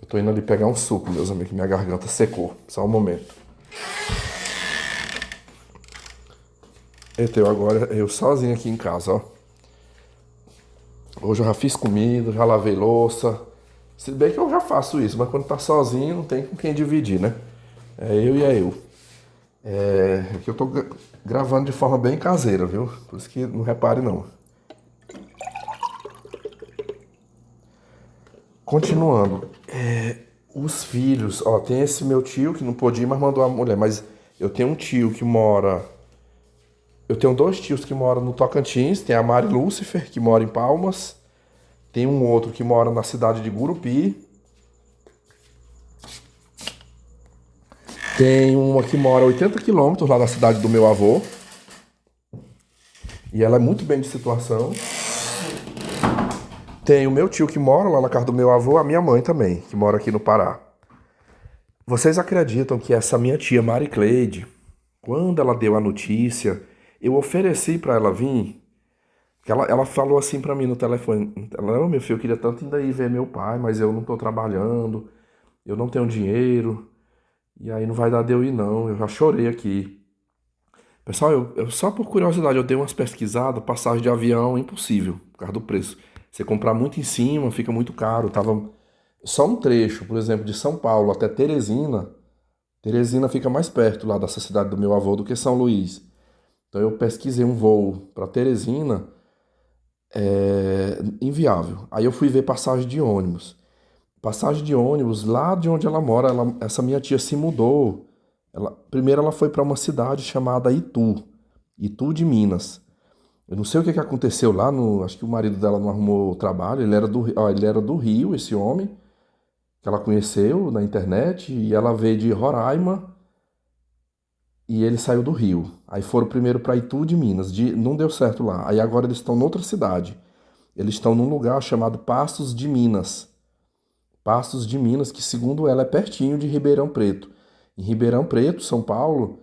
[SPEAKER 1] eu tô indo ali pegar um suco, meus amigos, que minha garganta secou. Só um momento. Então, agora eu sozinho aqui em casa, ó. Hoje eu já fiz comida, já lavei louça. Se bem que eu já faço isso, mas quando tá sozinho não tem com quem dividir, né? É eu e é eu. Aqui eu tô gravando de forma bem caseira, viu? Por isso que não repare não. Continuando. Os filhos, ó, tem esse meu tio que não podia ir, mas mandou a mulher. Mas eu tenho um tio que mora. Eu tenho 2 tios que moram no Tocantins. Tem a Mari Lúcifer, que mora em Palmas. Tem um outro que mora na cidade de Gurupi. Tem uma que mora a 80 quilômetros lá na cidade do meu avô. E ela é muito bem de situação. Tem o meu tio que mora lá na casa do meu avô, a minha mãe também, que mora aqui no Pará. Vocês acreditam que essa minha tia Mari Cleide, quando ela deu a notícia, eu ofereci para ela vir? Que ela falou assim pra mim no telefone: ela, não, meu filho, eu queria tanto ainda ir ver meu pai, mas eu não tô trabalhando, eu não tenho dinheiro, e aí não vai dar de eu ir não, eu já chorei aqui. Pessoal, eu só por curiosidade, eu dei umas pesquisadas, passagem de avião impossível, por causa do preço. Você comprar muito em cima, fica muito caro. Tava só um trecho, por exemplo, de São Paulo até Teresina. Teresina fica mais perto lá dessa cidade do meu avô do que São Luís. Então eu pesquisei um voo para Teresina, inviável. Aí eu fui ver passagem de ônibus. Passagem de ônibus, lá de onde ela mora, essa minha tia se mudou. Primeiro ela foi para uma cidade chamada Itu, Itu de Minas. Eu não sei o que que aconteceu lá, acho que o marido dela não arrumou trabalho, ele era do Rio, esse homem, que ela conheceu na internet, e ela veio de Roraima, e ele saiu do Rio. Aí foram primeiro para Itu de Minas, não deu certo lá. Aí agora eles estão noutra cidade. Eles estão num lugar chamado Pastos de Minas. Pastos de Minas, que segundo ela é pertinho de Ribeirão Preto. Em Ribeirão Preto, São Paulo,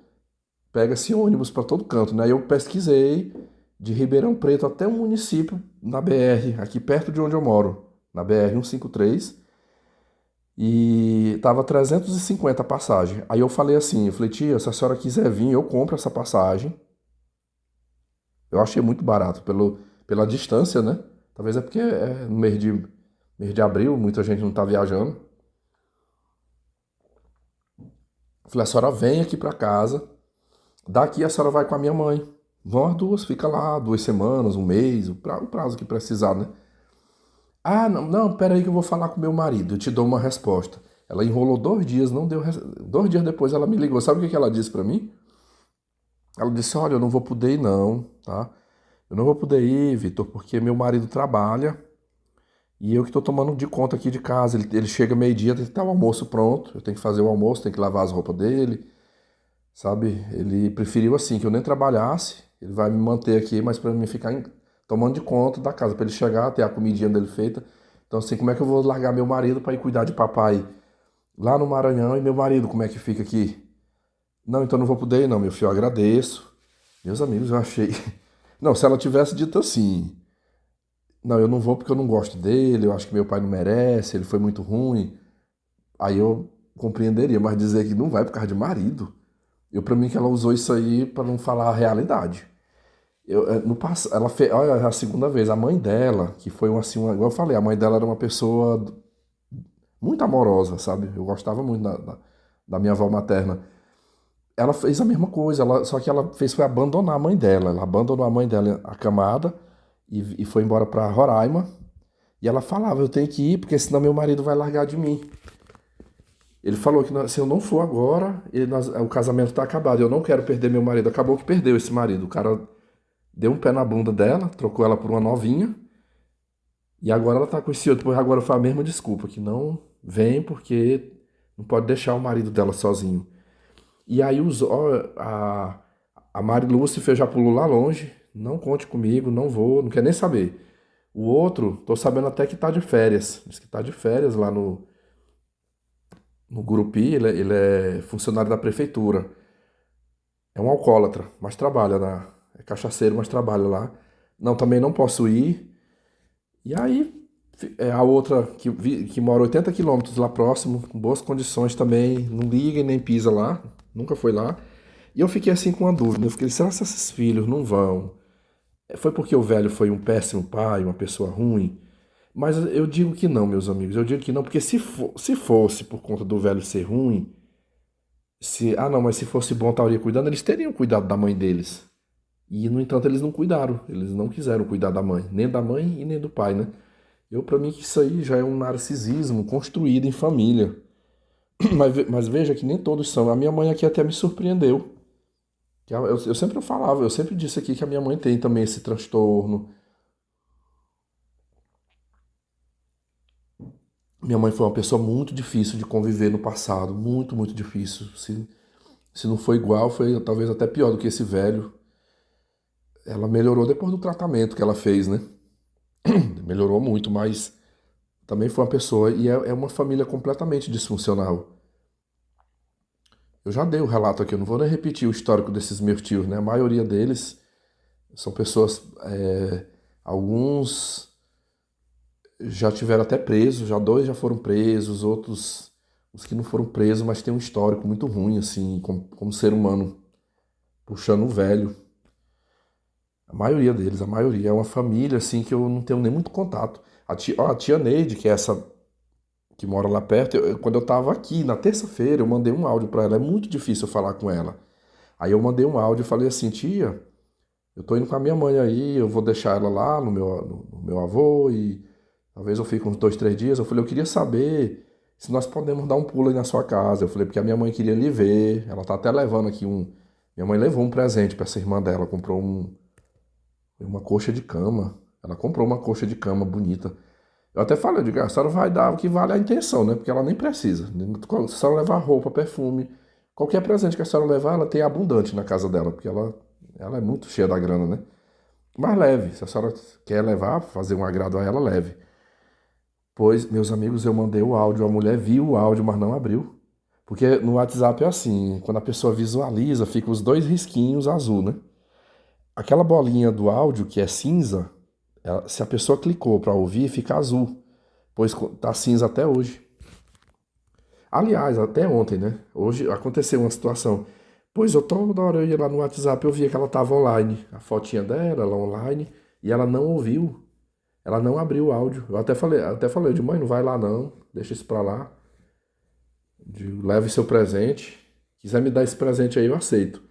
[SPEAKER 1] pega-se ônibus para todo canto, né? Eu pesquisei de Ribeirão Preto até um município na BR, aqui perto de onde eu moro, na BR 153, e tava 350 a passagem. Aí eu falei assim, eu falei: tia, se a senhora quiser vir, eu compro essa passagem. Eu achei muito barato pela distância, né? Talvez é porque é no mês de abril, muita gente não tá viajando. Eu falei: a senhora vem aqui para casa, daqui a senhora vai com a minha mãe. Vão as duas, fica lá 2 semanas, um mês, o prazo que precisar, né? Ah, não, não, pera aí que eu vou falar com meu marido, eu te dou uma resposta. Ela enrolou 2 dias, não deu. 2 dias depois ela me ligou. Sabe o que que ela disse pra mim? Ela disse: olha, eu não vou poder ir não, tá? Eu não vou poder ir, Vitor, porque meu marido trabalha e eu que tô tomando de conta aqui de casa. Ele chega meio-dia, tem que estar o almoço pronto, eu tenho que fazer o almoço, tenho que lavar as roupas dele, sabe? Ele preferiu assim, que eu nem trabalhasse, ele vai me manter aqui, mas pra mim ficar tomando de conta da casa, pra ele chegar, ter a comidinha dele feita. Então assim, como é que eu vou largar meu marido pra ir cuidar de papai lá no Maranhão e meu marido, como é que fica aqui? Não, então não vou poder ir não, meu filho, eu agradeço. Meus amigos, eu achei... Não, se ela tivesse dito assim, não, eu não vou porque eu não gosto dele, eu acho que meu pai não merece, ele foi muito ruim, aí eu compreenderia, mas dizer que não vai por causa de marido, eu para mim que ela usou isso aí para não falar a realidade. No passado, ela fez, olha, é a segunda vez, a mãe dela, que foi igual eu falei, a mãe dela era uma pessoa muito amorosa, sabe? Eu gostava muito da minha avó materna. Ela fez a mesma coisa, só que ela fez foi abandonar a mãe dela. Ela abandonou a mãe dela acamada e foi embora para Roraima. E ela falava: eu tenho que ir porque senão meu marido vai largar de mim. Ele falou que se eu não for agora, o casamento tá acabado. Eu não quero perder meu marido. Acabou que perdeu esse marido. O cara deu um pé na bunda dela, trocou ela por uma novinha. E agora ela tá com esse outro. Agora foi a mesma desculpa, que não vem porque não pode deixar o marido dela sozinho. E aí a Mari Lúcifer já pulou lá longe. Não conte comigo, não vou, não quer nem saber. O outro, tô sabendo até que tá de férias. Diz que tá de férias lá no Gurupi, ele é funcionário da prefeitura. É um alcoólatra, mas trabalha é cachaceiro, mas trabalha lá. Não, também não posso ir. E aí, a outra que mora 80 quilômetros lá próximo, com boas condições também, não liga e nem pisa lá, nunca foi lá. E eu fiquei assim com uma dúvida. Eu fiquei: será que esses filhos não vão? Foi porque o velho foi um péssimo pai, uma pessoa ruim? Mas eu digo que não, meus amigos. Eu digo que não, porque se fosse por conta do velho ser ruim, não, mas se fosse bom, estaria cuidando, eles teriam cuidado da mãe deles. E, no entanto, eles não cuidaram. Eles não quiseram cuidar da mãe, nem da mãe e nem do pai, né? Para mim, que isso aí já é um narcisismo construído em família. Mas veja que nem todos são. A minha mãe aqui até me surpreendeu. Eu sempre falava, eu sempre disse aqui que a minha mãe tem também esse transtorno. Minha mãe foi uma pessoa muito difícil de conviver no passado, muito, muito difícil. Se não foi igual, foi talvez até pior do que esse velho. Ela melhorou depois do tratamento que ela fez, né? Melhorou muito, mas também foi uma pessoa, e é uma família completamente disfuncional. Eu já dei o relato aqui, eu não vou nem repetir o histórico desses meus tios, né? A maioria deles são pessoas, alguns já tiveram até presos, já dois já foram presos, outros, os que não foram presos, mas tem um histórico muito ruim, assim, como ser humano, puxando o velho. A maioria deles, a maioria. É uma família, assim, que eu não tenho nem muito contato. A tia Neide, que é essa que mora lá perto, quando eu tava aqui, na terça-feira, eu mandei um áudio pra ela. É muito difícil eu falar com ela. Aí eu mandei um áudio e falei assim, tia, eu tô indo com a minha mãe aí, eu vou deixar ela lá no meu avô e talvez eu fique uns 2, 3 dias. Eu falei, eu queria saber se nós podemos dar um pulo aí na sua casa. Eu falei, porque a minha mãe queria lhe ver. Ela tá até levando aqui um. Minha mãe levou um presente pra essa irmã dela, comprou uma coxa de cama. Ela comprou uma coxa de cama bonita. Eu até falei, eu digo, a senhora vai dar o que vale a intenção, né? Porque ela nem precisa. Se a senhora levar roupa, perfume, qualquer presente que a senhora levar, ela tem abundante na casa dela, porque ela é muito cheia da grana, né? Mas leve, se a senhora quer levar, fazer um agrado a ela, leve. Pois, meus amigos, eu mandei o áudio, a mulher viu o áudio, mas não abriu. Porque no WhatsApp é assim, quando a pessoa visualiza, fica os dois risquinhos azul, né? Aquela bolinha do áudio que é cinza, se a pessoa clicou para ouvir, fica azul, pois tá cinza até hoje. Aliás, até ontem, né? Hoje aconteceu uma situação. Pois eu toda hora eu ia lá no WhatsApp, eu via que ela estava online, a fotinha dela, ela online, e ela não ouviu, ela não abriu o áudio. Eu até falei, de mãe, não vai lá não, deixa isso pra lá, leve seu presente, quiser me dar esse presente aí, eu aceito.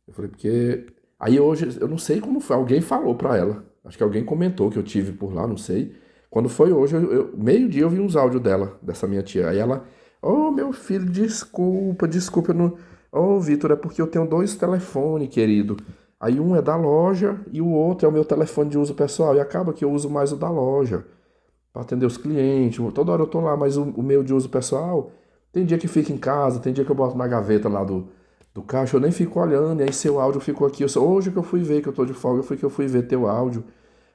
[SPEAKER 1] Eu falei, porque. Aí hoje, eu não sei como foi, alguém falou pra ela. Acho que alguém comentou que eu tive por lá, não sei. Quando foi hoje, meio-dia eu vi uns áudios dela, dessa minha tia. Aí ela, meu filho, desculpa, desculpa, eu não. Vitor, é porque eu tenho dois telefones, querido. Aí um é da loja e o outro é o meu telefone de uso pessoal. E acaba que eu uso mais o da loja para atender os clientes. Toda hora eu tô lá, mas o meu de uso pessoal, tem dia que fica em casa, tem dia que eu boto na gaveta lá do caixa, eu nem fico olhando, e aí seu áudio ficou aqui. Hoje que eu fui ver que eu tô de folga, foi que eu fui ver teu áudio.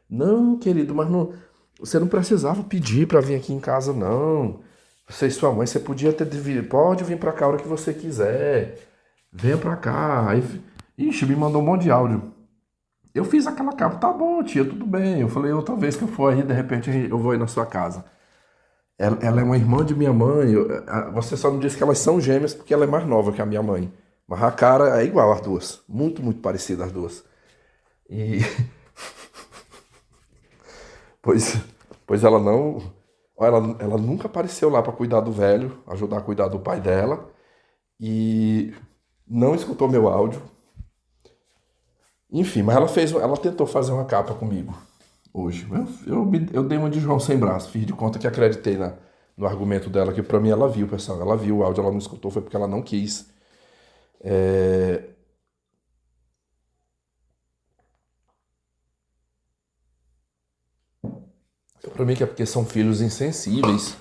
[SPEAKER 1] Não, querido, mas não, você não precisava pedir para vir aqui em casa, não. Você e sua mãe, você podia ter pode vir para cá a hora que você quiser. Venha para cá. Aí, ixi, me mandou um monte de áudio. Eu fiz aquela capa, tá bom, tia, tudo bem. Eu falei, outra vez que eu for aí, de repente eu vou aí na sua casa. Ela é uma irmã de minha mãe. Você só não disse que elas são gêmeas porque ela é mais nova que a minha mãe. Mas a cara é igual as duas. Muito, muito parecida as duas. E, pois, pois ela não. Ela nunca apareceu lá para cuidar do velho, ajudar a cuidar do pai dela. E não escutou meu áudio. Enfim, mas ela tentou fazer uma capa comigo hoje. Eu dei uma de João sem braço, fiz de conta que acreditei no argumento dela, que pra mim ela viu, pessoal. Ela viu o áudio, ela não escutou, foi porque ela não quis. É, Pra mim que é porque são filhos insensíveis,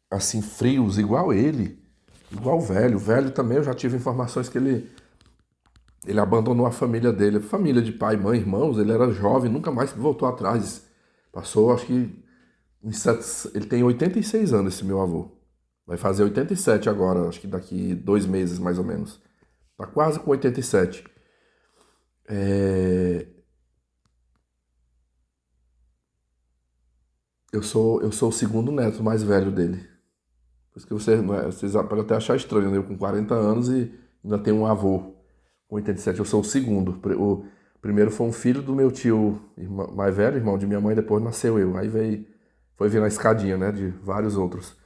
[SPEAKER 1] assim, frios, igual ele, igual o velho. O velho também, eu já tive informações que ele abandonou a família dele, família de pai, mãe, irmãos. Ele era jovem, nunca mais voltou atrás. Passou, acho que ele tem 86 anos, esse meu avô. Vai fazer 87 agora, acho que daqui 2 meses mais ou menos. Tá quase com 87. É, eu sou o segundo neto mais velho dele. Por isso que não é, vocês podem até achar estranho, né? Eu com 40 anos e ainda tenho um avô com 87. Eu sou o segundo. O primeiro foi um filho do meu tio mais velho, irmão de minha mãe, depois nasceu eu. Aí foi vir na escadinha, né? De vários outros.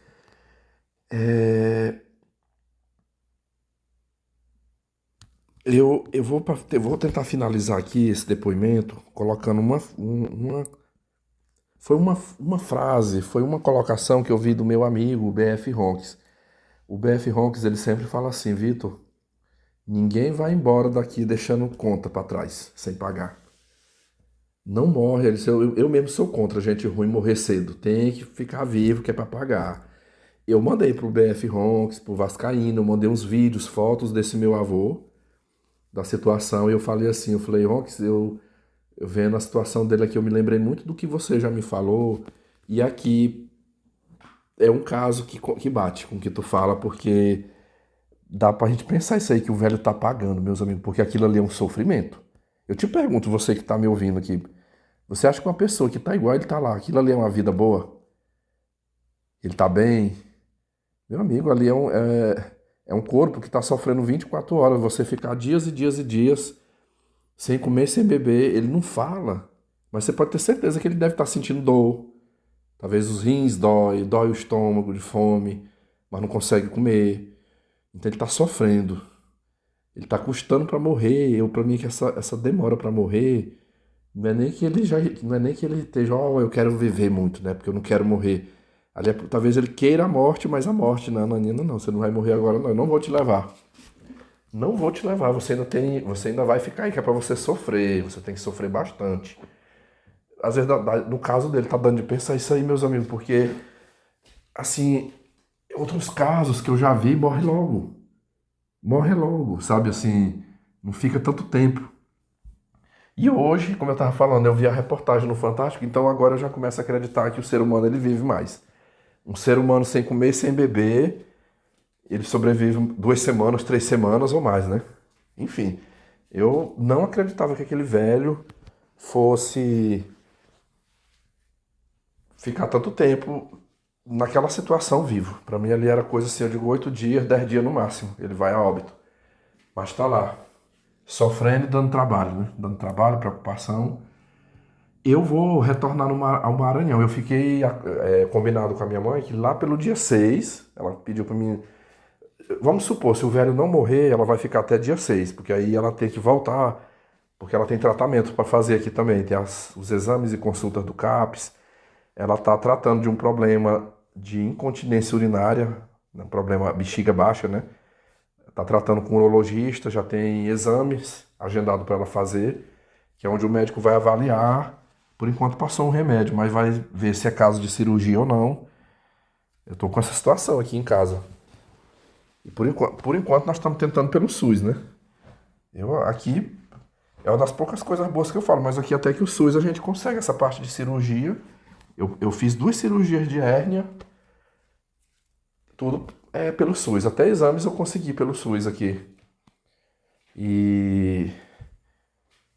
[SPEAKER 1] É, eu vou tentar finalizar aqui esse depoimento colocando foi uma frase, foi uma colocação que eu vi do meu amigo, o BF Ronques. O BF Ronques, ele sempre fala assim, Vitor, ninguém vai embora daqui deixando conta para trás, sem pagar. Não morre, ele disse, eu mesmo sou contra gente ruim morrer cedo, tem que ficar vivo que é para pagar. Eu mandei pro BF Ronques, pro Vascaíno, eu mandei uns vídeos, fotos desse meu avô, da situação, e eu falei assim, eu falei, Ronques, Eu vendo a situação dele aqui, eu me lembrei muito do que você já me falou. E aqui é um caso que bate com o que tu fala, porque dá pra gente pensar isso aí que o velho tá pagando, meus amigos, porque aquilo ali é um sofrimento. Eu te pergunto, você que tá me ouvindo aqui, você acha que uma pessoa que tá igual ele tá lá, aquilo ali é uma vida boa? Ele tá bem? Meu amigo, ali é um corpo que tá sofrendo 24 horas. Você ficar dias e dias e dias sem comer, sem beber, ele não fala. Mas você pode ter certeza que ele deve estar sentindo dor. Talvez os rins dói o estômago de fome, mas não consegue comer. Então ele tá sofrendo. Ele tá custando para morrer. Para mim que essa demora para morrer não é nem que ele já, não é nem que ele esteja, eu quero viver muito, né? Porque eu não quero morrer. Ali, talvez ele queira a morte, mas a morte, não, Nanina, não, você não vai morrer agora, não. Eu não vou te levar. Não vou te levar, você ainda vai ficar aí, que é pra você sofrer, você tem que sofrer bastante. Às vezes, no caso dele, tá dando de pensar isso aí, meus amigos, porque, assim, outros casos que eu já vi, morre logo, sabe, assim, não fica tanto tempo. E hoje, como eu tava falando, eu vi a reportagem no Fantástico, então agora eu já começo a acreditar que o ser humano, ele vive mais. Um ser humano sem comer, sem beber, ele sobrevive 2 semanas, 3 semanas ou mais, né? Enfim, eu não acreditava que aquele velho fosse ficar tanto tempo naquela situação vivo. Pra mim ali era coisa assim, eu digo 8 dias, 10 dias no máximo. Ele vai a óbito. Mas tá lá, sofrendo e dando trabalho, né? Dando trabalho, preocupação. Eu vou retornar ao Maranhão. Eu fiquei combinado com a minha mãe que lá pelo dia 6 ela pediu pra mim. Vamos supor, se o velho não morrer, ela vai ficar até dia 6 porque aí ela tem que voltar, porque ela tem tratamento para fazer aqui também. Tem os exames e consultas do CAPS. Ela está tratando de um problema de incontinência urinária, um problema bexiga baixa, né? Está tratando com um urologista, já tem exames agendado para ela fazer, que é onde o médico vai avaliar. Por enquanto passou um remédio, mas vai ver se é caso de cirurgia ou não. Eu estou com essa situação aqui em casa. E por enquanto nós estamos tentando pelo SUS, né? Aqui é uma das poucas coisas boas que eu falo, mas aqui até que o SUS a gente consegue essa parte de cirurgia. Eu fiz 2 cirurgias de hérnia, tudo pelo SUS. Até exames eu consegui pelo SUS aqui. E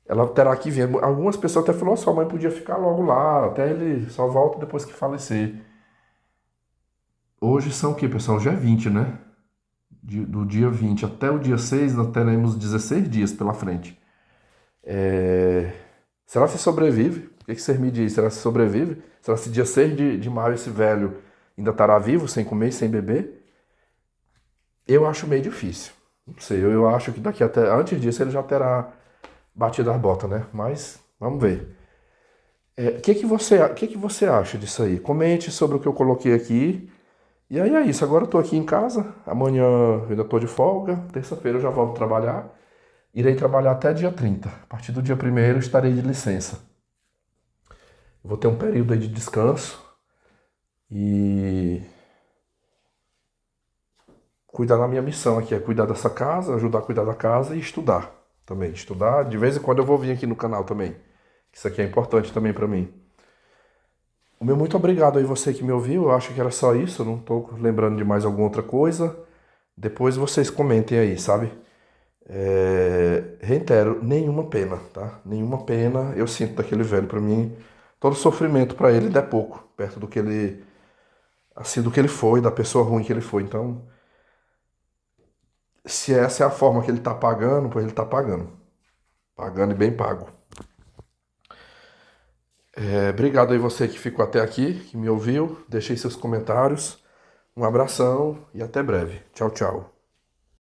[SPEAKER 1] ela terá que vir. Algumas pessoas até falaram, sua mãe podia ficar logo lá, até ele só volta depois que falecer. Hoje são o quê, pessoal? Já é 20, né? Do dia 20 até o dia 6, nós teremos 16 dias pela frente. Será que sobrevive? O que você me diz? Será que sobrevive? Será que dia 6 de maio esse velho ainda estará vivo, sem comer, sem beber? Eu acho meio difícil. Não sei, eu acho que daqui até antes disso ele já terá batido as botas, né? Mas vamos ver. O que que você acha disso aí? Comente sobre o que eu coloquei aqui. E aí é isso. Agora eu tô aqui em casa. Amanhã eu ainda tô de folga. Terça-feira eu já volto trabalhar. Irei trabalhar até dia 30. A partir do dia 1º eu estarei de licença. Vou ter um período aí de descanso e cuidar da minha missão aqui, é cuidar dessa casa, ajudar a cuidar da casa e estudar também. Estudar, de vez em quando eu vou vir aqui no canal também. Isso aqui é importante também pra mim. O meu muito obrigado aí você que me ouviu. Eu acho que era só isso, eu não tô lembrando de mais alguma outra coisa. Depois vocês comentem aí, sabe? Reitero, nenhuma pena, tá? Nenhuma pena eu sinto daquele velho. Pra mim, todo sofrimento pra ele ainda é pouco, perto do que ele, assim, do que ele foi, da pessoa ruim que ele foi. Então, se essa é a forma que ele tá pagando, pois ele tá pagando. Pagando e bem pago. Obrigado aí você que ficou até aqui, que me ouviu. Deixei seus comentários. Um abração e até breve. Tchau, tchau.